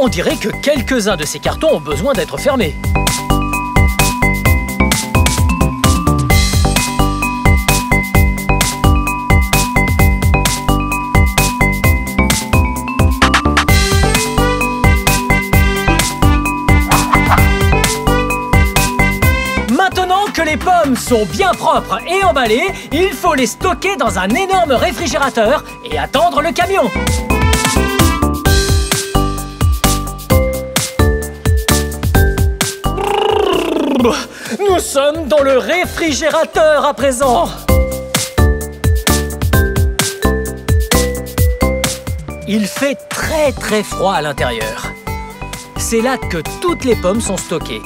On dirait que quelques-uns de ces cartons ont besoin d'être fermés. Maintenant que les pommes sont bien propres et emballées, il faut les stocker dans un énorme réfrigérateur et attendre le camion. Nous sommes dans le réfrigérateur à présent. Il fait très froid à l'intérieur. C'est là que toutes les pommes sont stockées.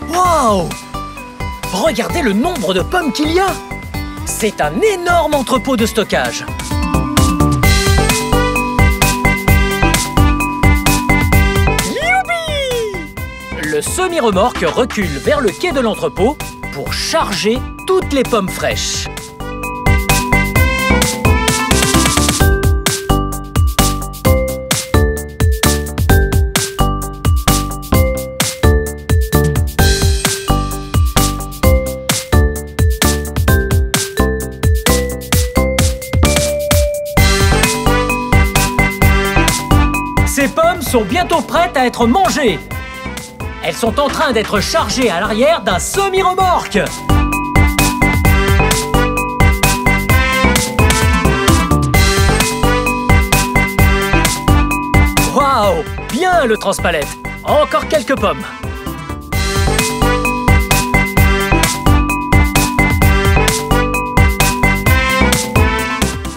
Waouh! Regardez le nombre de pommes qu'il y a! C'est un énorme entrepôt de stockage. Le semi-remorque recule vers le quai de l'entrepôt pour charger toutes les pommes fraîches. Ces pommes sont bientôt prêtes à être mangées. Elles sont en train d'être chargées à l'arrière d'un semi-remorque. Waouh! Bien le transpalette. Encore quelques pommes.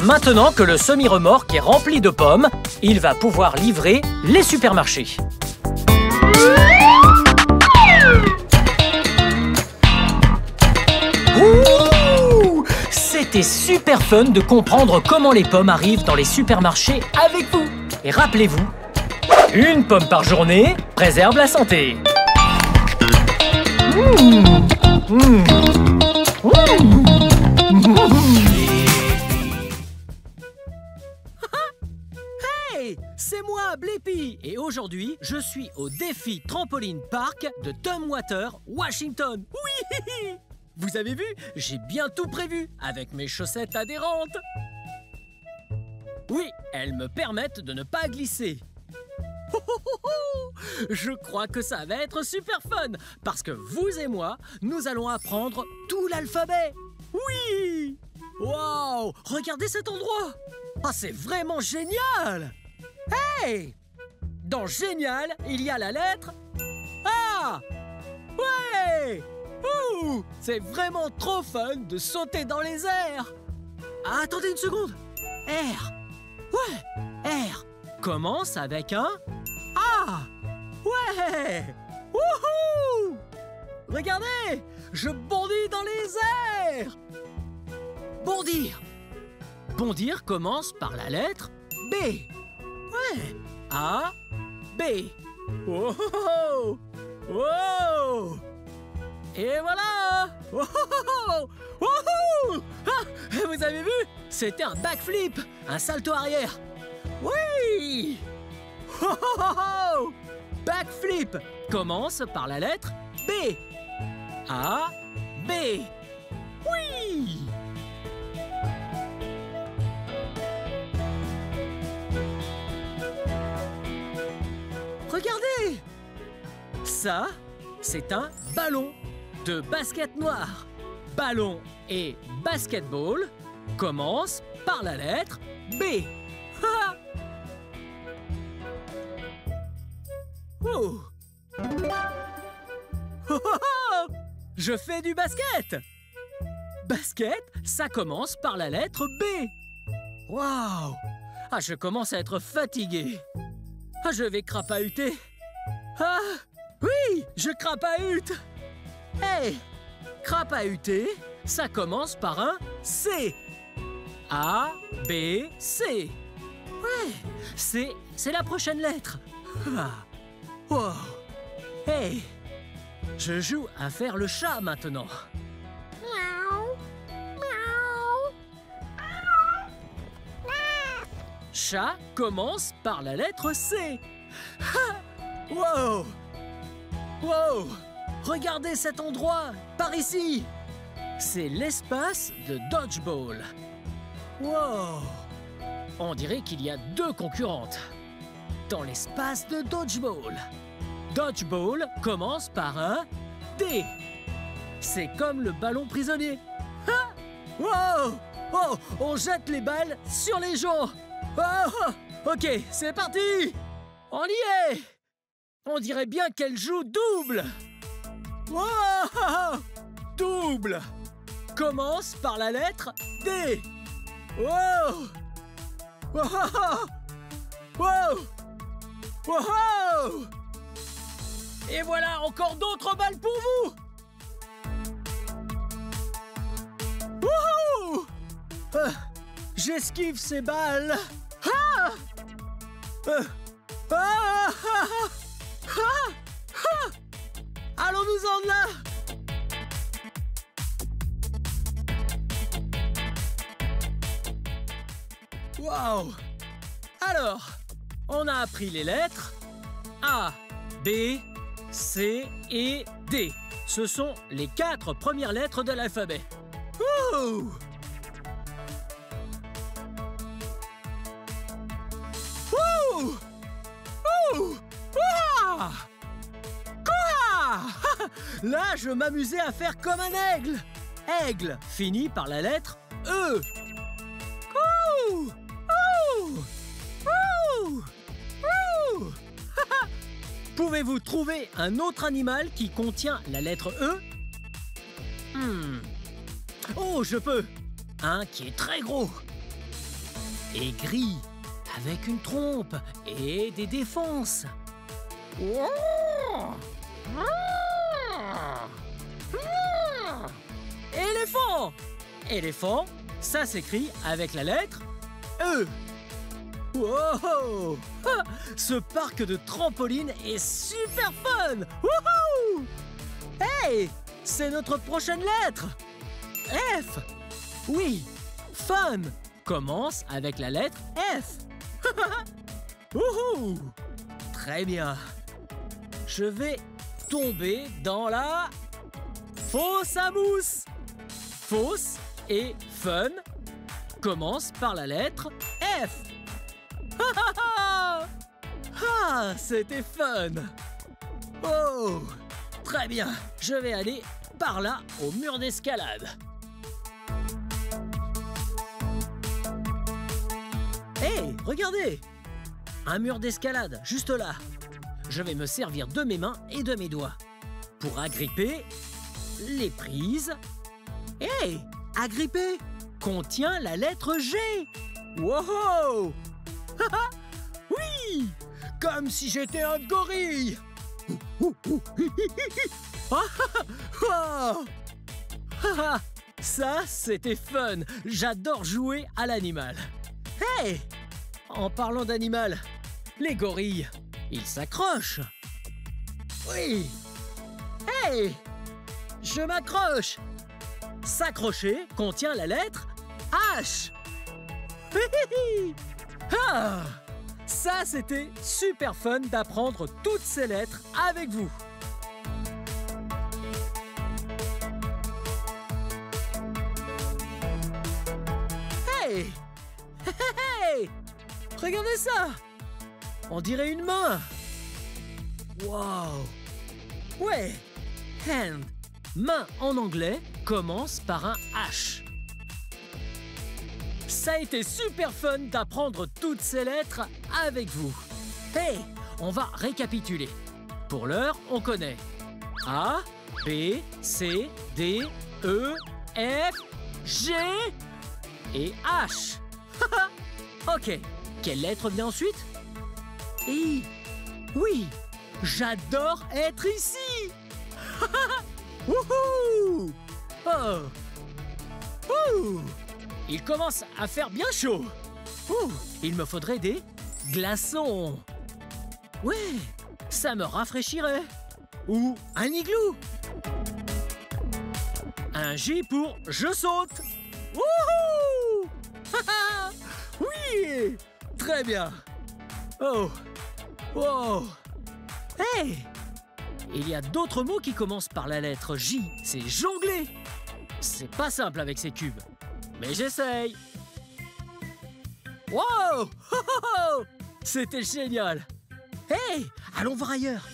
Maintenant que le semi-remorque est rempli de pommes, il va pouvoir livrer les supermarchés. Ouh! C'était super fun de comprendre comment les pommes arrivent dans les supermarchés avec vous. Et rappelez-vous, une pomme par journée préserve la santé. Hey, c'est moi, Blippi, et aujourd'hui, je suis au défi Trampoline Park de Tumwater, Washington. Oui! Vous avez vu? J'ai bien tout prévu avec mes chaussettes adhérentes. Oui, elles me permettent de ne pas glisser. Je crois que ça va être super fun parce que vous et moi, nous allons apprendre tout l'alphabet. Oui! Wow! Regardez cet endroit! Ah, c'est vraiment génial! Hey! Dans génial, il y a la lettre A! Ouais! Ouh! C'est vraiment trop fun de sauter dans les airs! Ah, attendez une seconde! R! Ouais! R commence avec un A! Ouais! Wouhou! Regardez! Je bondis dans les airs! Bondir! Bondir commence par la lettre B. Ouais! A, B. Wow! Wow! Et voilà! Wow! Wouhou! Ah, vous avez vu? C'était un backflip, un salto arrière. Oui! Backflip commence par la lettre B. A, B. Oui! Regardez! Ça, c'est un ballon de basket noir. Ballon et basketball commencent par la lettre B. Oh. Je fais du basket! Basket, ça commence par la lettre B. Waouh! Ah, je commence à être fatigué. Ah, je vais crapahuter. Ah, oui, je crapahute. Hey, crapahuter, ça commence par un C. A, B, C. Ouais, c'est la prochaine lettre. Ah. Wow. Hey, je joue à faire le chat maintenant. Miaou, miaou. Chat commence par la lettre C. Ha! Wow! Wow! Regardez cet endroit, par ici. C'est l'espace de dodgeball. Wow! On dirait qu'il y a 2 concurrentes dans l'espace de dodgeball. Dodgeball commence par un D. C'est comme le ballon prisonnier. Ah! Wow! Oh! On jette les balles sur les gens. Oh! Ok, c'est parti! On y est! On dirait bien qu'elle joue double. Wow! Double commence par la lettre D. Wow! Wow! Wow! Wow! Et voilà encore d'autres balles pour vous! Wouhou! J'esquive ces balles! Ah! Allons-nous-en de là! Wow! Alors, on a appris les lettres A, B, C et D. Ce sont les 4 premières lettres de l'alphabet. Ouh! Ouh! Ouh! Ouah! Quoi? Là, je m'amusais à faire comme un aigle. Aigle finit par la lettre E. Ouh! Ouh! Ouh! Ouh! Pouvez-vous trouver un autre animal qui contient la lettre E? Oh, je peux! Un qui est très gros et gris, avec une trompe et des défenses. Éléphant! Éléphant, ça s'écrit avec la lettre E. Wow! Ce parc de trampoline est super fun! Wouhou! Hey! C'est notre prochaine lettre! F! Oui, fun commence avec la lettre F. Wouhou! Très bien. Je vais tomber dans la fosse à mousse. Fosse et fun commencent par la lettre F. Ah, c'était fun. Oh, très bien. Je vais aller par là au mur d'escalade. Hé, regardez! Un mur d'escalade, juste là. Je vais me servir de mes mains et de mes doigts pour agripper les prises. Hé, agripper contient la lettre G. Wow! Oui! Comme si j'étais un gorille. Ça, c'était fun. J'adore jouer à l'animal. Hey! En parlant d'animal, les gorilles, ils s'accrochent. Oui! Hey! Je m'accroche. S'accrocher contient la lettre H. Ah! Ça, c'était super fun d'apprendre toutes ces lettres avec vous. Hey! Hey! Regardez ça! On dirait une main. Wow! Ouais! Hand, main en anglais, commence par un H. Ça a été super fun d'apprendre toutes ces lettres avec vous. Hey! On va récapituler. Pour l'heure, on connaît A, B, C, D, E, F, G et H. Ok, quelle lettre vient ensuite? I. Oui, j'adore être ici. Wouhou! Oh! Ouh! Il commence à faire bien chaud. Ouh! Il me faudrait des glaçons. Ouais, ça me rafraîchirait. Ou un igloo. Un J pour je saute. Wouhou! Oui! Très bien. Oh. Wow. Hey! Il y a d'autres mots qui commencent par la lettre J. C'est jongler. C'est pas simple avec ces cubes. Mais j'essaye. Wow! Oh, oh, oh. C'était génial. Hey! Allons voir ailleurs.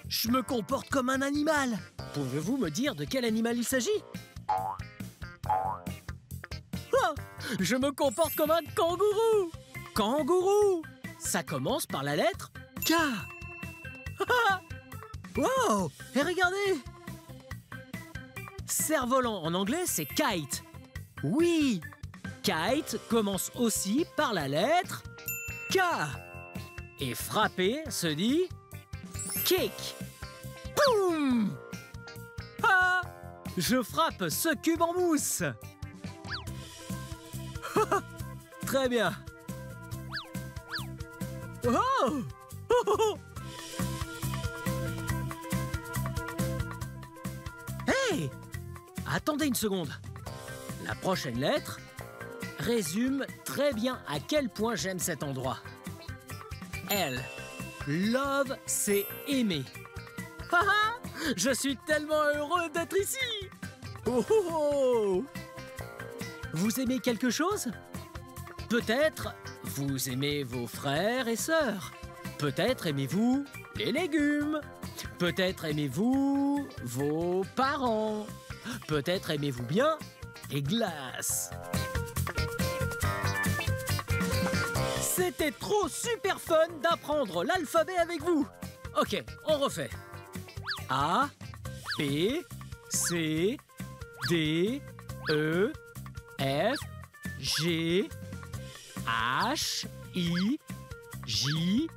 Je me comporte comme un animal. Pouvez-vous me dire de quel animal il s'agit? Oh, je me comporte comme un kangourou. Kangourou. Ça commence par la lettre K. Wow! Et regardez! Cerf-volant en anglais, c'est kite. Oui! Kite commence aussi par la lettre K. Et frapper se dit kick. Boum! Ah! Je frappe ce cube en mousse. Très bien. Oh! Oh, oh, oh! Hey! Attendez une seconde. La prochaine lettre résume très bien à quel point j'aime cet endroit. L. Love, c'est aimer. Haha! Je suis tellement heureux d'être ici. Oh, oh, oh! Vous aimez quelque chose? Peut-être vous aimez vos frères et sœurs. Peut-être aimez-vous les légumes. Peut-être aimez-vous vos parents. Peut-être aimez-vous bien les glaces. C'était trop super fun d'apprendre l'alphabet avec vous. Ok, on refait. A, B, C, D, E, F, G, H, I, J,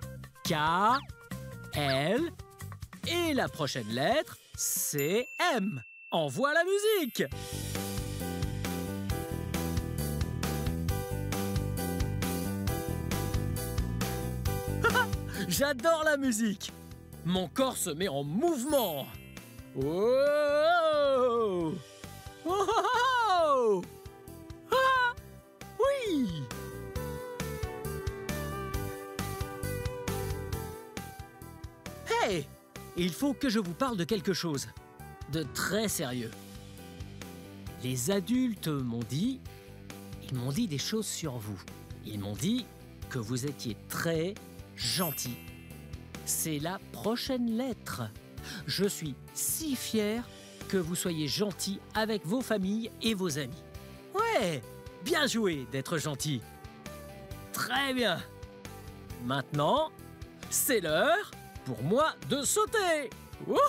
K, L. Et la prochaine lettre, c'est M. Envoie la musique! J'adore la musique! Mon corps se met en mouvement! Oh! Oh! Oh! Ah! Oui! Hey! Il faut que je vous parle de quelque chose de très sérieux. Les adultes m'ont dit, ils m'ont dit des choses sur vous. Ils m'ont dit que vous étiez très gentil. C'est la prochaine lettre. Je suis si fier que vous soyez gentil avec vos familles et vos amis. Ouais, bien joué d'être gentil. Très bien. Maintenant, c'est l'heure pour moi de sauter. Wouhou!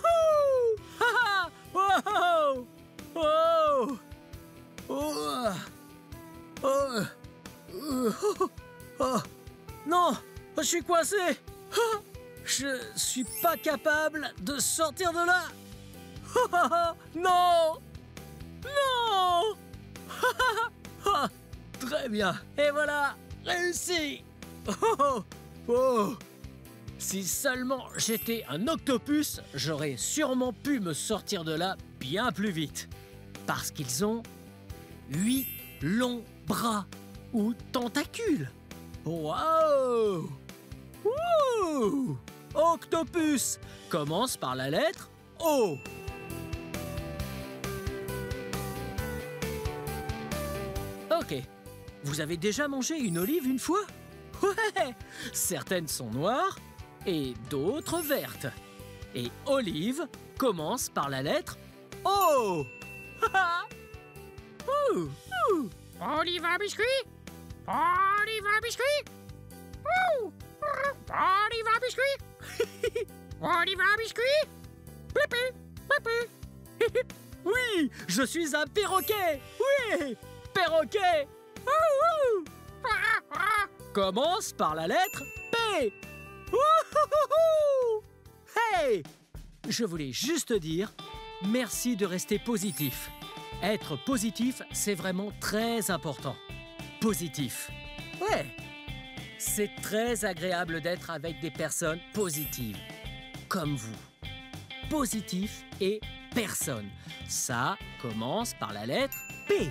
Ha ha! Wow! Oh! Oh! Oh! Oh! Oh! Non! Je suis coincé! Ah! Je suis pas capable de sortir de là! Non! Non! Ah! Très bien! Et voilà! Réussi! Oh! Oh! Si seulement j'étais un octopus, j'aurais sûrement pu me sortir de là bien plus vite. Parce qu'ils ont 8 longs bras ou tentacules. Waouh! Ouh! Octopus commence par la lettre O. Ok. Vous avez déjà mangé une olive une fois? Ouais! Certaines sont noires et d'autres vertes. Et olive commence par la lettre O. Olive à biscuit. Olive à biscuit. Olive à biscuit. Olive à biscuit. Pipi, pipi. Oui, je suis un perroquet. Oui, perroquet. Commence par la lettre P. Hey! Je voulais juste dire merci de rester positif. Être positif, c'est vraiment très important. Positif. Ouais. C'est très agréable d'être avec des personnes positives. comme vous. Positif et personne. Ça commence par la lettre P.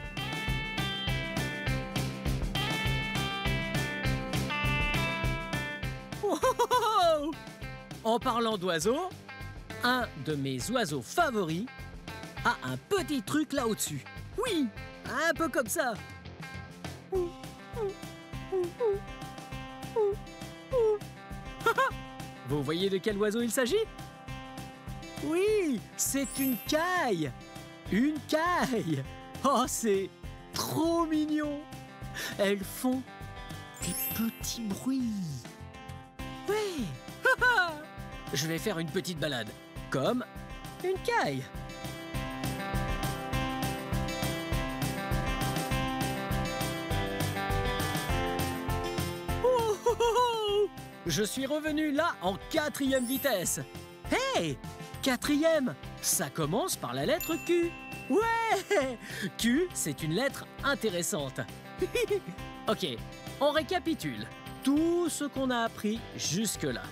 Oh! En parlant d'oiseaux, un de mes oiseaux favoris a un petit truc là au-dessus. Oui, un peu comme ça. Vous voyez de quel oiseau il s'agit? Oui, c'est une caille. Une caille. Oh, c'est trop mignon. Elles font des petits bruits. Oui. Je vais faire une petite balade, comme une caille. Oh, oh, oh. Je suis revenu là en 4e vitesse. Hey, 4e, ça commence par la lettre Q. Ouais, Q, c'est une lettre intéressante. Ok, on récapitule tout ce qu'on a appris jusque-là.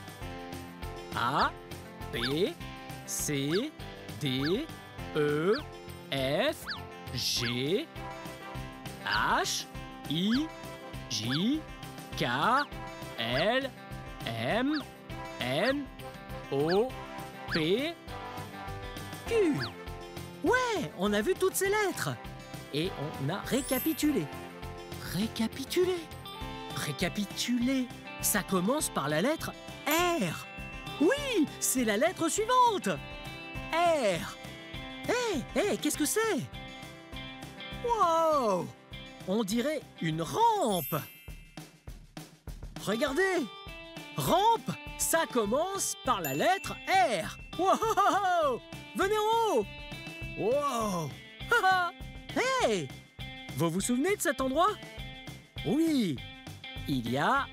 A, B, C, D, E, F, G, H, I, J, K, L, M, N, O, P, Q. Ouais, on a vu toutes ces lettres. Et on a récapitulé. Récapituler. Récapituler. Ça commence par la lettre R. Oui, c'est la lettre suivante. R. Hé, qu'est-ce que c'est? Wow! On dirait une rampe. Regardez. Rampe, ça commence par la lettre R. Wow! Venez en haut. Wow! Hey! Vous vous souvenez de cet endroit? Oui, il y a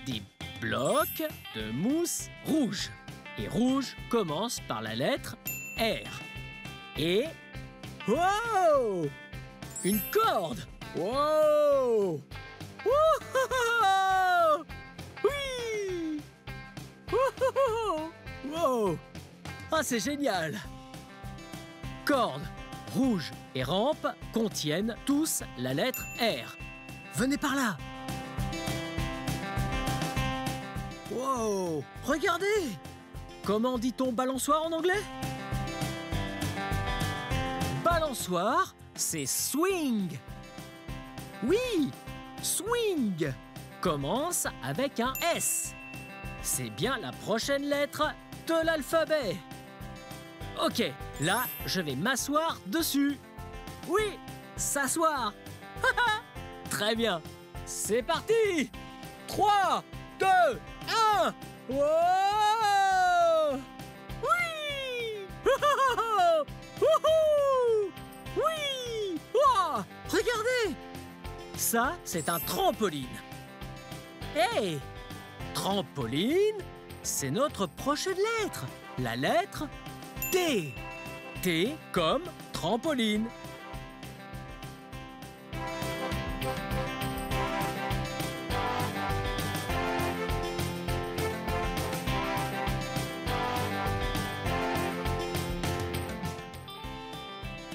des blocs de mousse rouge. Et rouge commence par la lettre R. Et... wow! Une corde! Wow! Wouhou! Oui! Wouhou! Wow! Ah, c'est génial! Corde, rouge et rampe contiennent tous la lettre R. Venez par là! Wow! Regardez! Comment dit-on balançoire en anglais? Balançoire, c'est swing. Oui, swing commence avec un S. C'est bien la prochaine lettre de l'alphabet. Ok, là, je vais m'asseoir dessus. Oui, s'asseoir. Très bien. C'est parti. 3, 2, 1. Wow! Oui! Wouhou! Oui! Oh! Regardez! Ça, c'est un trampoline. Hey! Trampoline, c'est notre prochaine lettre. La lettre T. T comme trampoline.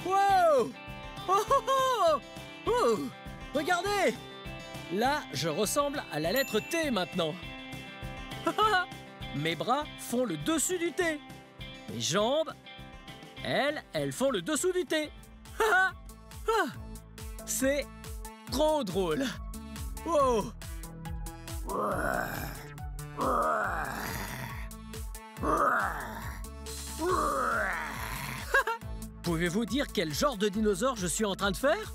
Wow! Oh, oh, oh! Oh! Regardez! Là, je ressemble à la lettre T maintenant. Mes bras font le dessus du T. Mes jambes, elles font le dessous du T. C'est trop drôle. Wow! Pouvez-vous dire quel genre de dinosaure je suis en train de faire?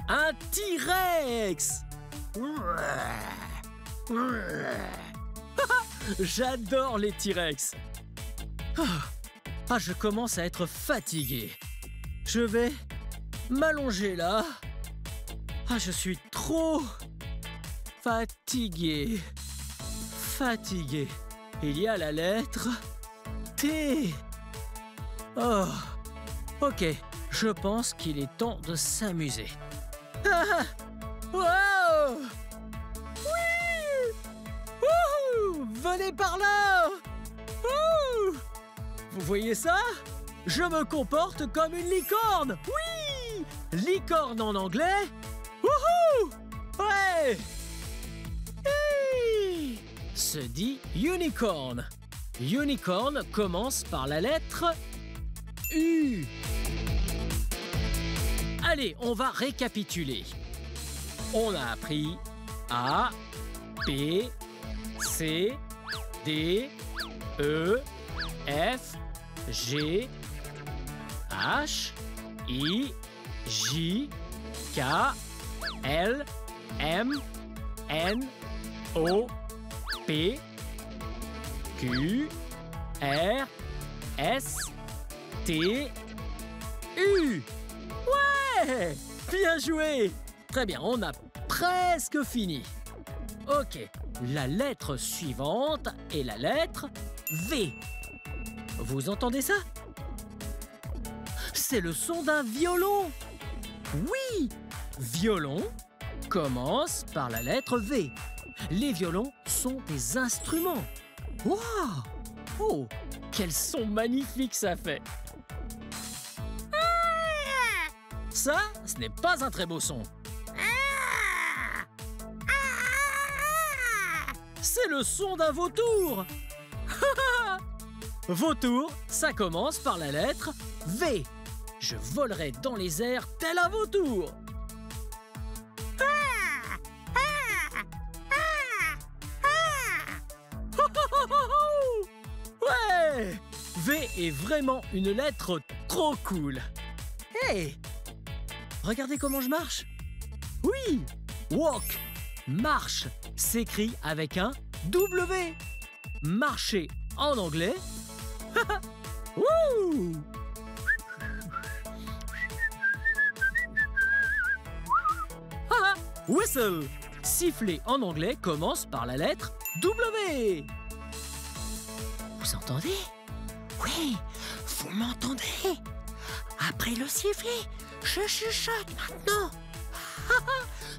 Un T-Rex! J'adore les T-Rex. Ah, je commence à être fatigué. Je vais m'allonger là. Ah, je suis trop fatigué. Fatigué. Il y a la lettre T. Oh, ok. Je pense qu'il est temps de s'amuser. Ah, wow! Oui! Wouhou! Venez Regardez par là! Ouh! Vous voyez ça? Je me comporte comme une licorne! Oui! Licorne en anglais? Wouhou! Ouais! Hi! Se dit unicorn. Unicorn commence par la lettre U. Allez, on va récapituler. On a appris A, B, C, D, E, F, G, H, I, J, K, L, M, N, O, P, Q, R, S, T, U. Ouais! Bien joué! Très bien, on a presque fini. Ok, la lettre suivante est la lettre V. Vous entendez ça? C'est le son d'un violon. Oui! Violon commence par la lettre V. Les violons sont des instruments. Waouh! Oh, quel son magnifique ça fait! Ça, ce n'est pas un très beau son. C'est le son d'un vautour. Vautour, ça commence par la lettre V. Je volerai dans les airs tel un vautour. Ouais! V est vraiment une lettre trop cool. Hey! Regardez comment je marche. Oui! Walk, marche, s'écrit avec un W. Marcher en anglais. Wouh! Whistle, siffler en anglais commence par la lettre W. Vous entendez? Oui, vous m'entendez? Après le sifflet, je chuchote maintenant.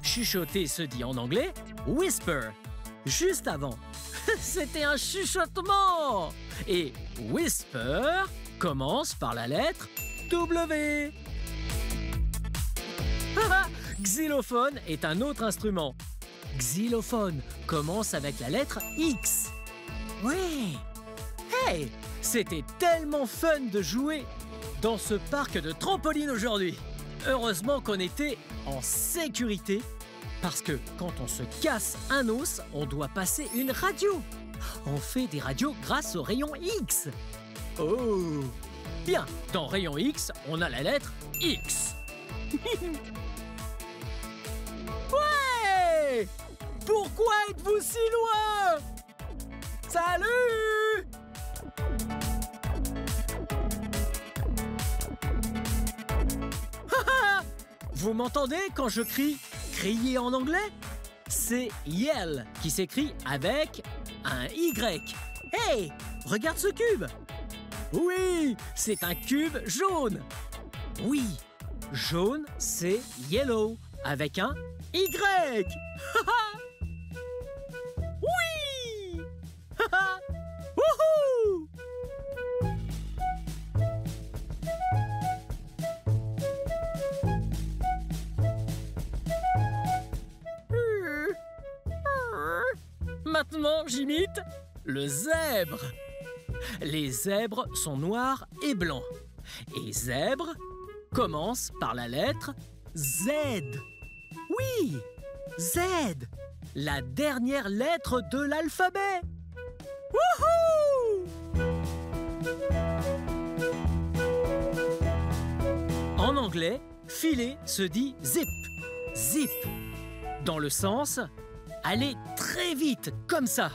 Chuchoter se dit en anglais whisper. Juste avant, c'était un chuchotement. Et whisper commence par la lettre W. Xylophone est un autre instrument. Xylophone commence avec la lettre X. Oui. Hey, c'était tellement fun de jouer dans ce parc de trampoline aujourd'hui. Heureusement qu'on était en sécurité parce que quand on se casse un os, on doit passer une radio. On fait des radios grâce au rayon X. Oh! Bien, dans rayon X, on a la lettre X. Ouais! Pourquoi êtes-vous si loin? Salut! Vous m'entendez quand je crie « crier » en anglais? C'est « yell » qui s'écrit avec un Y. Hey! Regarde ce cube! Oui! C'est un cube jaune! Oui! Jaune, c'est « yellow » avec un Y! Oui! Wouhou! Maintenant, j'imite le zèbre. Les zèbres sont noirs et blancs. Et zèbre commence par la lettre Z. Oui, Z, la dernière lettre de l'alphabet. Wouhou! En anglais, filer se dit zip, zip, dans le sens aller très vite, comme ça.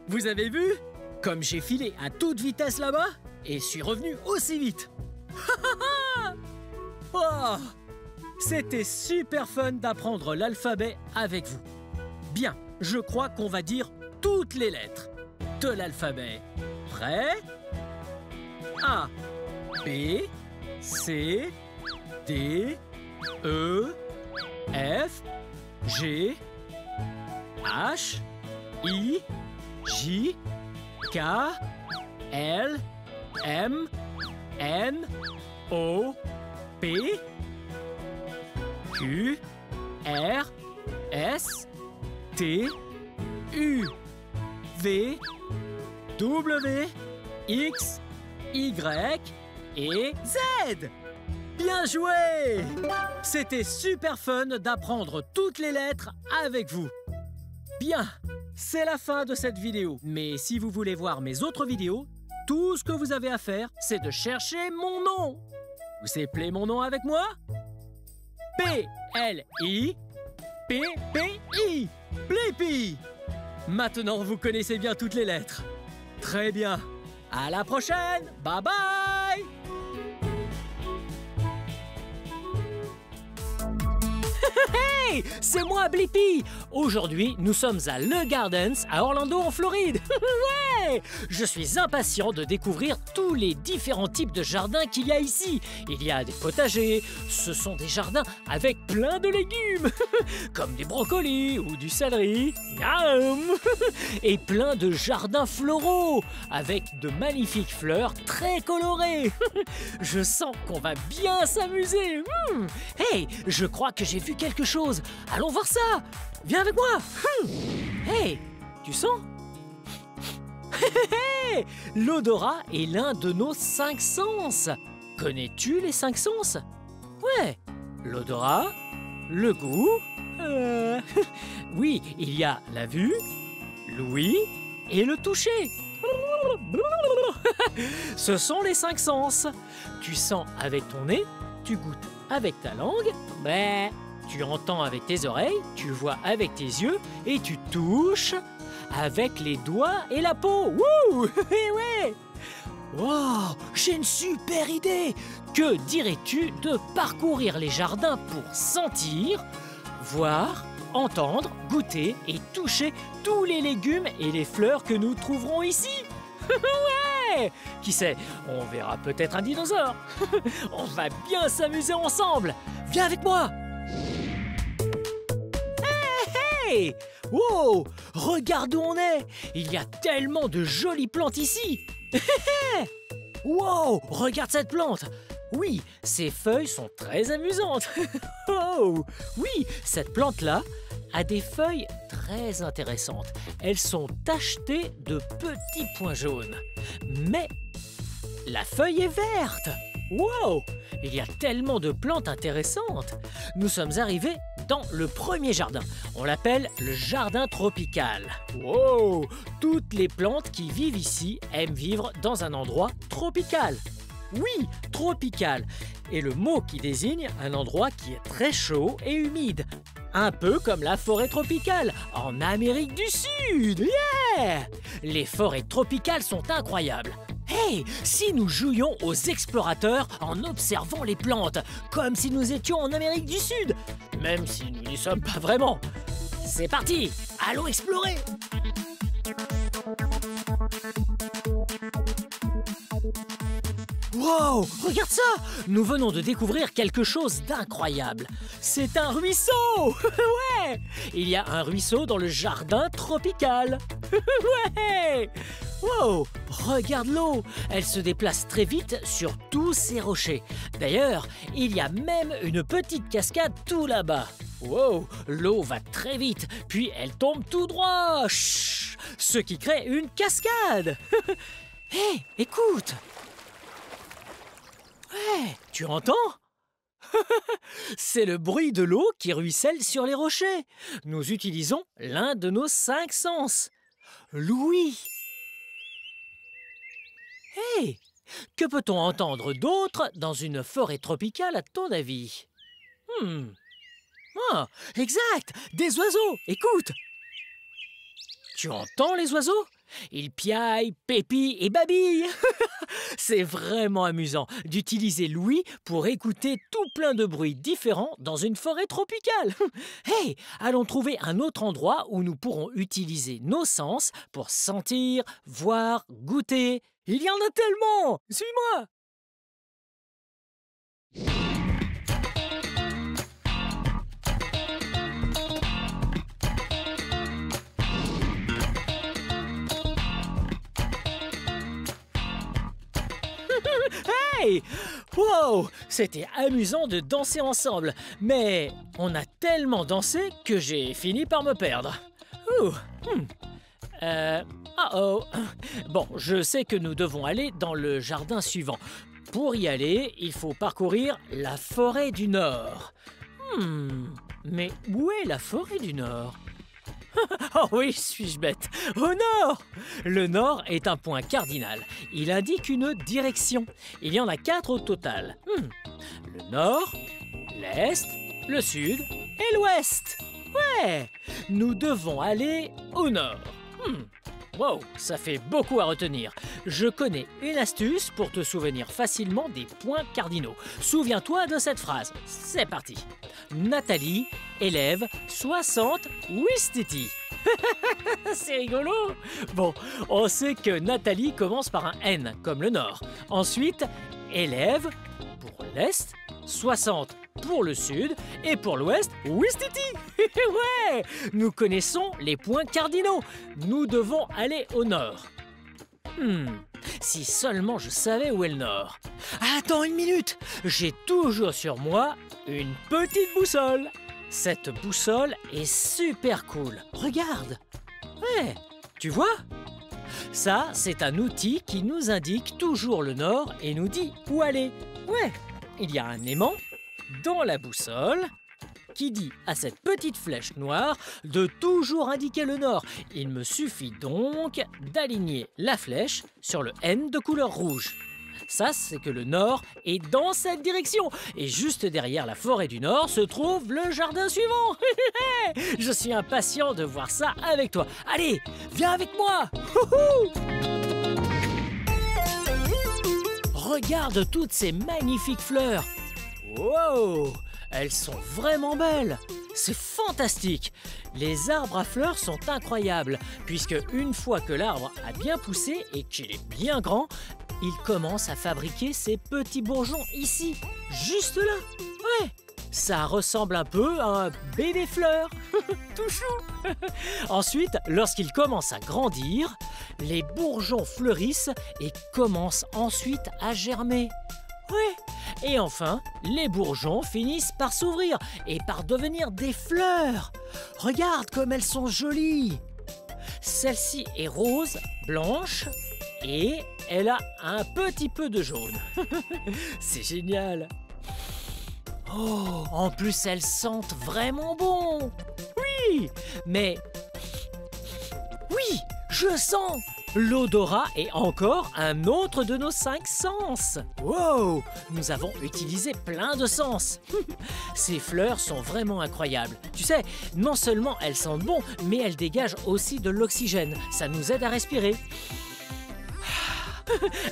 Vous avez vu? Comme j'ai filé à toute vitesse là-bas et suis revenu aussi vite. Oh, c'était super fun d'apprendre l'alphabet avec vous. Bien, je crois qu'on va dire toutes les lettres de l'alphabet. Prêt? A, B, C, D, E, F, G, H, I, J, K, L, M, N, O, P, Q, R, S, T, U, V, W, X, Y et Z. Bien joué! C'était super fun d'apprendre toutes les lettres avec vous. Bien, c'est la fin de cette vidéo. Mais si vous voulez voir mes autres vidéos, tout ce que vous avez à faire, c'est de chercher mon nom. Vous appelez mon nom avec moi? P-L-I, P-P-I, Blippi. Maintenant, vous connaissez bien toutes les lettres. Très bien. À la prochaine. Bye bye. Hey, c'est moi Blippi. Aujourd'hui, nous sommes à Le Gardens à Orlando en Floride. Ouais, je suis impatient de découvrir tous les différents types de jardins qu'il y a ici. Il y a des potagers, ce sont des jardins avec plein de légumes, comme des brocolis ou du céleri, miam, et plein de jardins floraux avec de magnifiques fleurs très colorées. Je sens qu'on va bien s'amuser. Hey, je crois que j'ai vu quelque chose. Allons voir ça. Viens avec moi. Hey, tu sens? Hey, l'odorat est l'un de nos 5 sens. Connais-tu les 5 sens? Ouais, l'odorat, le goût. Oui, il y a la vue, l'ouïe et le toucher. Ce sont les 5 sens. Tu sens avec ton nez, tu goûtes avec ta langue, tu entends avec tes oreilles, tu vois avec tes yeux et tu touches avec les doigts et la peau. Wouh! Ouais! Wow! J'ai une super idée! Que dirais-tu de parcourir les jardins pour sentir, voir, entendre, goûter et toucher tous les légumes et les fleurs que nous trouverons ici? Ouais! Qui sait, on verra peut-être un dinosaure. On va bien s'amuser ensemble. Viens avec moi. Hey! Wow! Regarde où on est. Il y a tellement de jolies plantes ici. Wow! Regarde cette plante. Oui, ses feuilles sont très amusantes. Oh! Oui, cette plante-là a des feuilles très intéressantes. Elles sont tachetées de petits points jaunes. Mais la feuille est verte. Wow! Il y a tellement de plantes intéressantes. Nous sommes arrivés dans le premier jardin. On l'appelle le jardin tropical. Wow! Toutes les plantes qui vivent ici aiment vivre dans un endroit tropical. Oui, tropical est le mot qui désigne un endroit qui est très chaud et humide. Un peu comme la forêt tropicale en Amérique du Sud. Yeah! Les forêts tropicales sont incroyables. Hey, si nous jouions aux explorateurs en observant les plantes, comme si nous étions en Amérique du Sud, même si nous n'y sommes pas vraiment. C'est parti, allons explorer! Wow, regarde ça! Nous venons de découvrir quelque chose d'incroyable. C'est un ruisseau! Ouais! Il y a un ruisseau dans le jardin tropical. Ouais! Wow! Regarde l'eau! Elle se déplace très vite sur tous ces rochers. D'ailleurs, il y a même une petite cascade tout là-bas. Wow! L'eau va très vite, puis elle tombe tout droit. Chut, ce qui crée une cascade. Hé, écoute! Ouais, tu entends? C'est le bruit de l'eau qui ruisselle sur les rochers. Nous utilisons l'un de nos 5 sens, l'ouïe. Hey, que peut-on entendre d'autre dans une forêt tropicale à ton avis? Ah, exact, des oiseaux, écoute. Tu entends les oiseaux? Ils piaillent, pépient et babillent. C'est vraiment amusant d'utiliser l'ouïe pour écouter tout plein de bruits différents dans une forêt tropicale. Hey, allons trouver un autre endroit où nous pourrons utiliser nos sens pour sentir, voir, goûter. Il y en a tellement! Suis-moi! Hey! Wow! C'était amusant de danser ensemble, mais on a tellement dansé que j'ai fini par me perdre. Ouh! Oh. Bon, je sais que nous devons aller dans le jardin suivant. Pour y aller, il faut parcourir la forêt du Nord. Mais où est la forêt du Nord? Oh oui, suis-je bête? Au nord! Le nord est un point cardinal. Il indique une direction. Il y en a 4 au total. Le nord, l'est, le sud et l'ouest. Ouais! Nous devons aller au nord. Wow, ça fait beaucoup à retenir. Je connais une astuce pour te souvenir facilement des points cardinaux. Souviens-toi de cette phrase. C'est parti. Nathalie, élève 60 Ouistiti. C'est rigolo. Bon, on sait que Nathalie commence par un N, comme le Nord. Ensuite, élève pour l'Est, 60 pour le Sud et pour l'Ouest, Ouistiti. Ouais, nous connaissons les points cardinaux. Nous devons aller au Nord. Si seulement je savais où est le Nord. Attends une minute, j'ai toujours sur moi une petite boussole. Cette boussole est super cool. Regarde. Ouais, tu vois? Ça, c'est un outil qui nous indique toujours le nord et nous dit où aller. Ouais, il y a un aimant dans la boussole qui dit à cette petite flèche noire de toujours indiquer le nord. Il me suffit donc d'aligner la flèche sur le N de couleur rouge. Ça, c'est que le nord est dans cette direction. Et juste derrière la forêt du Nord se trouve le jardin suivant. Je suis impatient de voir ça avec toi. Allez, viens avec moi. Regarde toutes ces magnifiques fleurs. Wow, elles sont vraiment belles. C'est fantastique. Les arbres à fleurs sont incroyables, puisque une fois que l'arbre a bien poussé et qu'il est bien grand, il commence à fabriquer ses petits bourgeons ici, juste là. Ouais, ça ressemble un peu à un bébé fleur. Tout chou. Ensuite, lorsqu'il commence à grandir, les bourgeons fleurissent et commencent ensuite à germer. Ouais. Et enfin, les bourgeons finissent par s'ouvrir et par devenir des fleurs. Regarde comme elles sont jolies. Celle-ci est rose, blanche et elle a un petit peu de jaune. C'est génial. Oh, en plus elles sentent vraiment bon. Oui, mais... Oui, je sens. L'odorat est encore un autre de nos 5 sens. Wow, nous avons utilisé plein de sens. Ces fleurs sont vraiment incroyables. Tu sais, non seulement elles sentent bon, mais elles dégagent aussi de l'oxygène. Ça nous aide à respirer.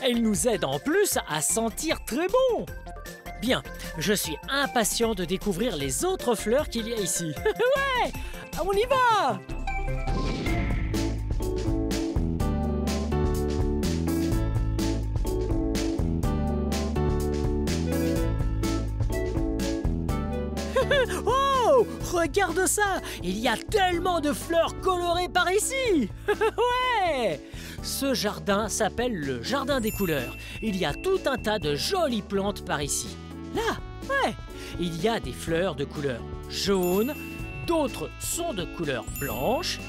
Elles nous aident en plus à sentir très bon. Bien, je suis impatient de découvrir les autres fleurs qu'il y a ici. Ouais, on y va! Oh, regarde ça! Il y a tellement de fleurs colorées par ici! Ouais! Ce jardin s'appelle le jardin des couleurs. Il y a tout un tas de jolies plantes par ici. Là, ouais! Il y a des fleurs de couleur jaune, d'autres sont de couleur blanche,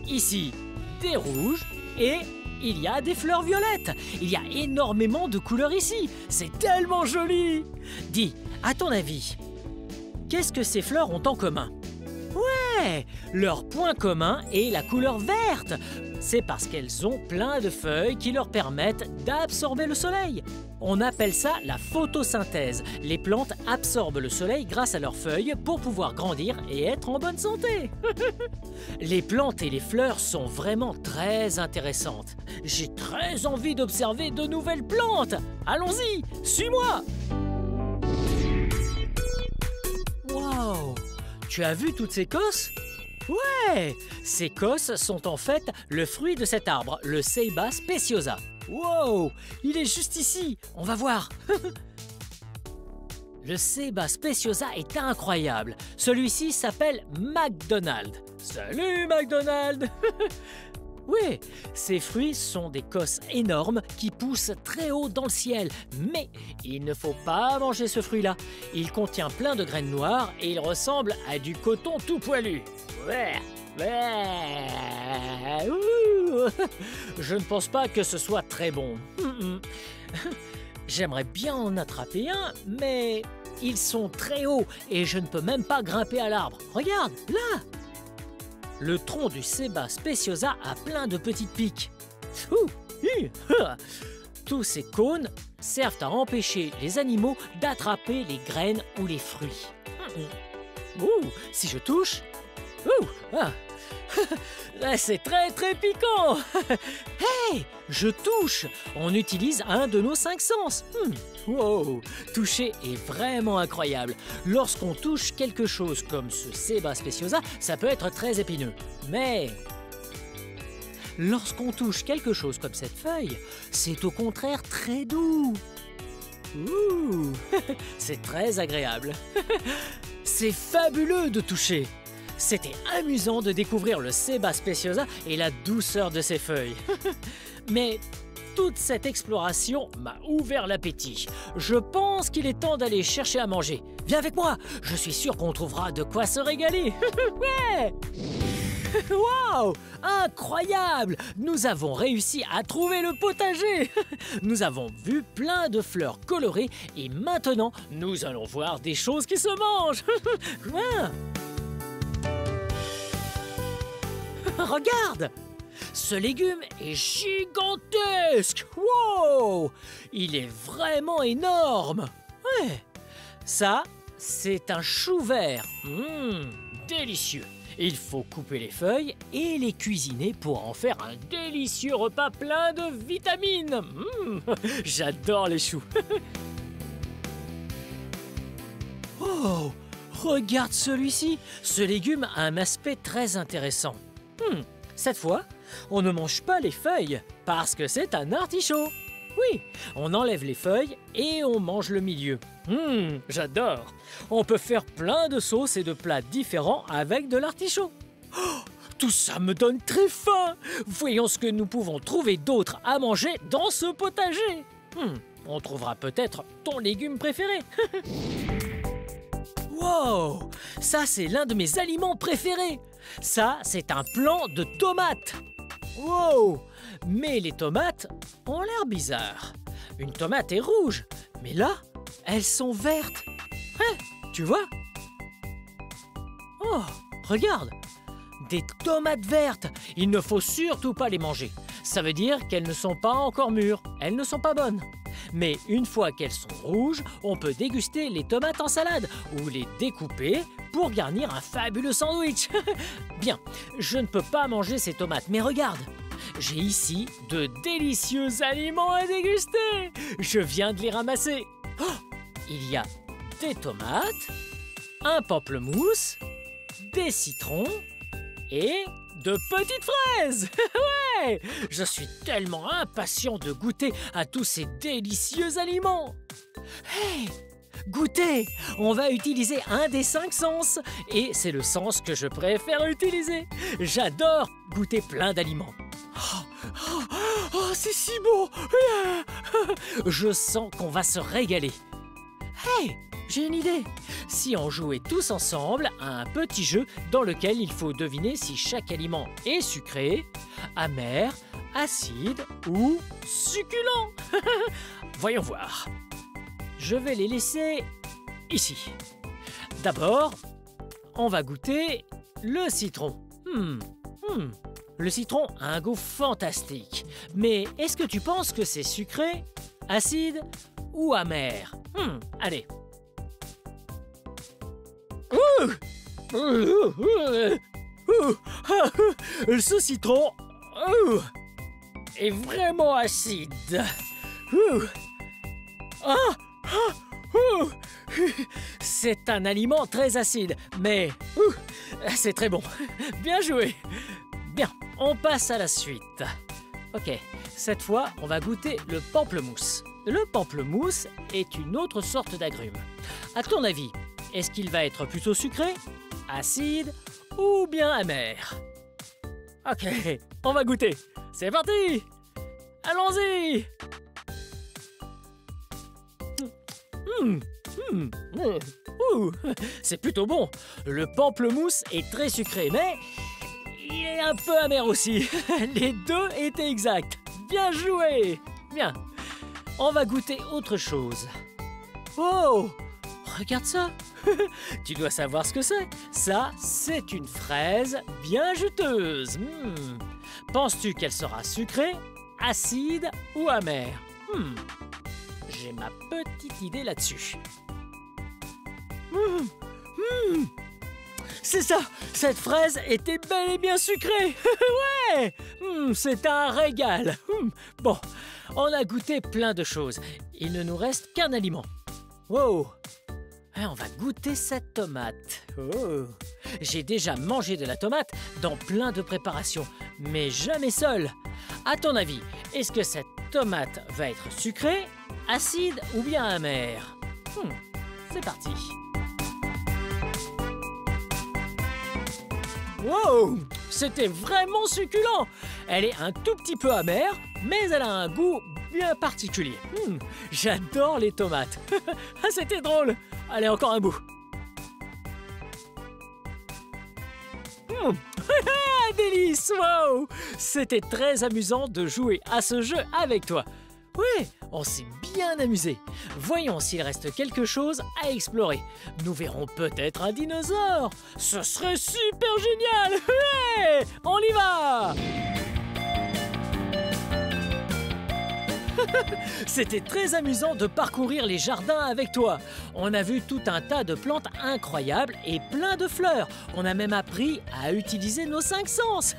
ici des rouges et il y a des fleurs violettes. Il y a énormément de couleurs ici. C'est tellement joli! Dis, à ton avis, qu'est-ce que ces fleurs ont en commun? Ouais, leur point commun est la couleur verte. C'est parce qu'elles ont plein de feuilles qui leur permettent d'absorber le soleil. On appelle ça la photosynthèse. Les plantes absorbent le soleil grâce à leurs feuilles pour pouvoir grandir et être en bonne santé. Les plantes et les fleurs sont vraiment très intéressantes. J'ai très envie d'observer de nouvelles plantes. Allons-y, suis-moi. Wow! Tu as vu toutes ces cosses? Ouais! Ces cosses sont en fait le fruit de cet arbre, le Ceiba speciosa. Wow! Il est juste ici, on va voir. Le Ceiba speciosa est incroyable. Celui-ci s'appelle McDonald. Salut McDonald! Oui, ces fruits sont des cosses énormes qui poussent très haut dans le ciel. Mais il ne faut pas manger ce fruit-là. Il contient plein de graines noires et il ressemble à du coton tout poilu. Ouais. Ouh. Je ne pense pas que ce soit très bon. J'aimerais bien en attraper un, mais ils sont très hauts et je ne peux même pas grimper à l'arbre. Regarde, là! Le tronc du Ceiba speciosa a plein de petites piques. Tous ces cônes servent à empêcher les animaux d'attraper les graines ou les fruits. Si je touche... c'est très très piquant. Hey, je touche. On utilise un de nos 5 sens. Wow, toucher est vraiment incroyable. Lorsqu'on touche quelque chose comme ce Ceiba speciosa, ça peut être très épineux. Mais lorsqu'on touche quelque chose comme cette feuille, c'est au contraire très doux. C'est très agréable. C'est fabuleux de toucher. C'était amusant de découvrir le Ceiba speciosa et la douceur de ses feuilles. Mais toute cette exploration m'a ouvert l'appétit. Je pense qu'il est temps d'aller chercher à manger. Viens avec moi, je suis sûr qu'on trouvera de quoi se régaler. Ouais! Waouh! Incroyable! Nous avons réussi à trouver le potager. Nous avons vu plein de fleurs colorées et maintenant, nous allons voir des choses qui se mangent. Ouais. Regarde! Ce légume est gigantesque! Wow! Il est vraiment énorme! Ouais! Ça, c'est un chou vert. Délicieux! Il faut couper les feuilles et les cuisiner pour en faire un délicieux repas plein de vitamines. J'adore les choux. Oh! Regarde celui-ci! Ce légume a un aspect très intéressant. Cette fois, on ne mange pas les feuilles parce que c'est un artichaut. Oui, on enlève les feuilles et on mange le milieu. J'adore. On peut faire plein de sauces et de plats différents avec de l'artichaut. Oh, tout ça me donne très faim. Voyons ce que nous pouvons trouver d'autre à manger dans ce potager. On trouvera peut-être ton légume préféré. Wow! Ça, c'est l'un de mes aliments préférés. Ça, c'est un plant de tomates. Wow! Mais les tomates ont l'air bizarres. Une tomate est rouge, mais là, elles sont vertes. Tu vois? Oh, regarde! Des tomates vertes. Il ne faut surtout pas les manger. Ça veut dire qu'elles ne sont pas encore mûres. Elles ne sont pas bonnes. Mais une fois qu'elles sont rouges, on peut déguster les tomates en salade ou les découper pour garnir un fabuleux sandwich. Bien, je ne peux pas manger ces tomates, mais regarde, j'ai ici de délicieux aliments à déguster. Je viens de les ramasser. Oh, il y a des tomates, un pamplemousse, des citrons et de petites fraises. Ouais, je suis tellement impatient de goûter à tous ces délicieux aliments. Hey, goûtez! On va utiliser un des 5 sens et c'est le sens que je préfère utiliser. J'adore goûter plein d'aliments. Oh, c'est si beau! Je sens qu'on va se régaler. Hey, j'ai une idée. Si on jouait tous ensemble à un petit jeu dans lequel il faut deviner si chaque aliment est sucré, amer, acide ou succulent. Voyons voir. Je vais les laisser ici. D'abord, on va goûter le citron. Le citron a un goût fantastique. Mais est-ce que tu penses que c'est sucré, acide ou amer? Allez. Ce citron est vraiment acide. C'est un aliment très acide, mais c'est très bon. Bien joué. Bien, on passe à la suite. Ok, cette fois, on va goûter le pamplemousse. Le pamplemousse est une autre sorte d'agrume. À ton avis, est-ce qu'il va être plutôt sucré, acide ou bien amer? Ok, on va goûter. C'est parti! Allons-y! C'est plutôt bon. Le pamplemousse est très sucré, mais il est un peu amer aussi. Les deux étaient exacts. Bien joué! Bien. On va goûter autre chose. Oh! Regarde ça! Tu dois savoir ce que c'est. Ça, c'est une fraise bien juteuse. Penses-tu qu'elle sera sucrée, acide ou amère? J'ai ma petite idée là-dessus. C'est ça! Cette fraise était bel et bien sucrée! Ouais! C'est un régal! Bon, on a goûté plein de choses. Il ne nous reste qu'un aliment. Wow! On va goûter cette tomate. Oh. J'ai déjà mangé de la tomate dans plein de préparations, mais jamais seule. À ton avis, est-ce que cette tomate va être sucrée, acide ou bien amère? C'est parti. Wow! C'était vraiment succulent! Elle est un tout petit peu amère, mais elle a un goût bien particulier. J'adore les tomates. C'était drôle. Allez, encore un bout. Délice! Wow! C'était très amusant de jouer à ce jeu avec toi. Oui, on s'est bien amusé. Voyons s'il reste quelque chose à explorer. Nous verrons peut-être un dinosaure. Ce serait super génial! Ouais! On y va! C'était très amusant de parcourir les jardins avec toi. On a vu tout un tas de plantes incroyables et plein de fleurs. On a même appris à utiliser nos 5 sens.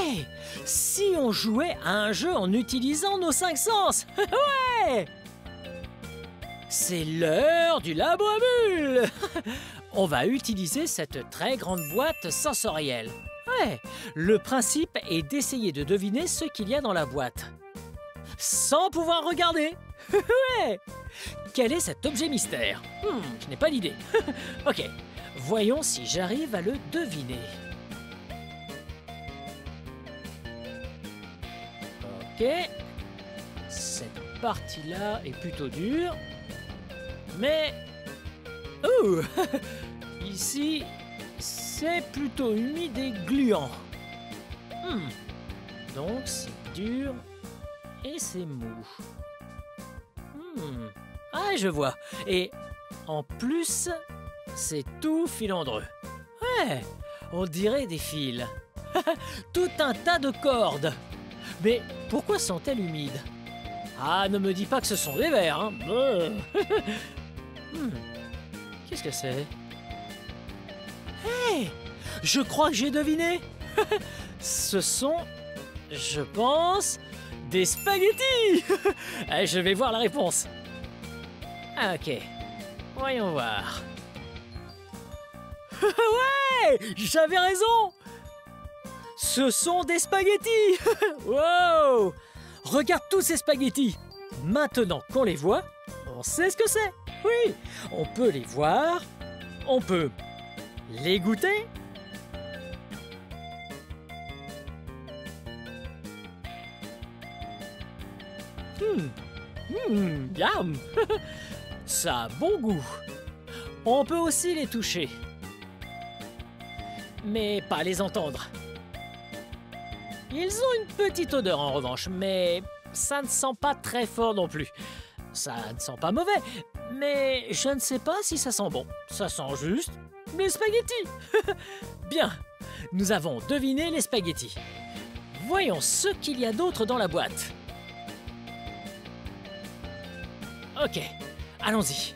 Hey! Si on jouait à un jeu en utilisant nos 5 sens! Ouais! C'est l'heure du labo à bulles! On va utiliser cette très grande boîte sensorielle. Ouais! Le principe est d'essayer de deviner ce qu'il y a dans la boîte. Sans pouvoir regarder. Ouais! Quel est cet objet mystère? Je n'ai pas d'idée. Ok, voyons si j'arrive à le deviner. Ok, cette partie-là est plutôt dure, mais... Ouh! Ici, c'est plutôt humide et gluant. Donc c'est dur et c'est mou. Ah, je vois. Et en plus, c'est tout filandreux. Ouais, on dirait des fils. Tout un tas de cordes. Mais pourquoi sont-elles humides? Ah, ne me dis pas que ce sont des vers, hein. Qu'est-ce que c'est? Hey! Je crois que j'ai deviné. Ce sont, je pense, des spaghettis. Je vais voir la réponse. Ah, ok. Voyons voir. Ouais! J'avais raison! Ce sont des spaghettis! Wow! Regarde tous ces spaghettis! Maintenant qu'on les voit, on sait ce que c'est! Oui! On peut les voir, on peut les goûter. Yum! Ça a bon goût. On peut aussi les toucher. Mais pas les entendre. Ils ont une petite odeur en revanche, mais ça ne sent pas très fort non plus. Ça ne sent pas mauvais, mais je ne sais pas si ça sent bon. Ça sent juste les spaghettis. Bien, nous avons deviné les spaghettis. Voyons ce qu'il y a d'autre dans la boîte. Ok, allons-y.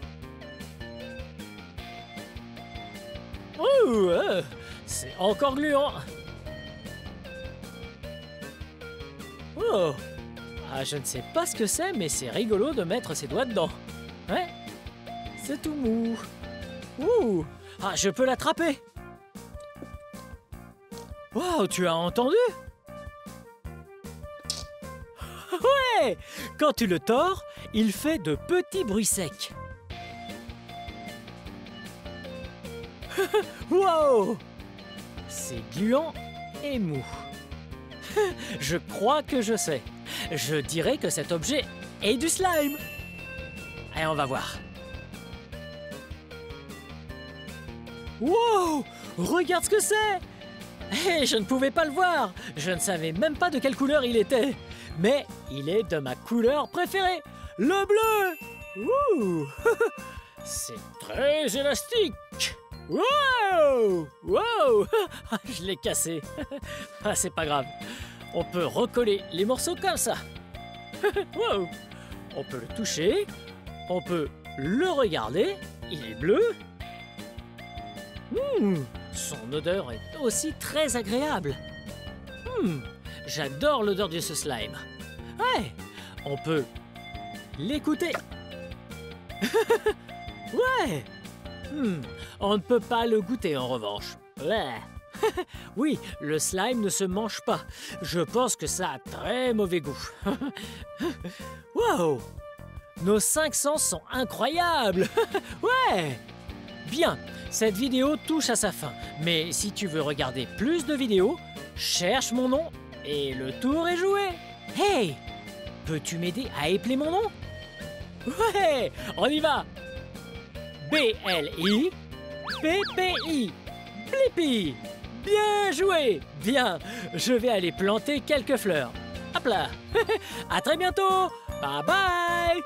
Ouh, c'est encore gluant. Oh, ah, je ne sais pas ce que c'est, mais c'est rigolo de mettre ses doigts dedans. Ouais, c'est tout mou. Ouh, ah, je peux l'attraper. Wow, tu as entendu? Ouais, quand tu le tords, il fait de petits bruits secs. Wow, c'est gluant et mou. Je crois que je sais. Je dirais que cet objet est du slime. Et on va voir. Wow! Regarde ce que c'est! Hé, je ne pouvais pas le voir. Je ne savais même pas de quelle couleur il était. Mais il est de ma couleur préférée, le bleu! Ouh! C'est très élastique! Wow! Wow! Je l'ai cassé. Ah, c'est pas grave. On peut recoller les morceaux comme ça. Wow! On peut le toucher. On peut le regarder. Il est bleu. Son odeur est aussi très agréable. J'adore l'odeur de ce slime. Ouais! On peut l'écouter. Ouais! On ne peut pas le goûter en revanche. Ouais. Oui, le slime ne se mange pas. Je pense que ça a très mauvais goût. Wow! Nos 5 sens sont incroyables. Ouais! Bien, cette vidéo touche à sa fin. Mais si tu veux regarder plus de vidéos, cherche mon nom et le tour est joué. Hey! Peux-tu m'aider à épeler mon nom? Ouais! On y va! B-L-I P-P-I Blippi! Bien joué! Bien! Je vais aller planter quelques fleurs. Hop là! À très bientôt! Bye bye!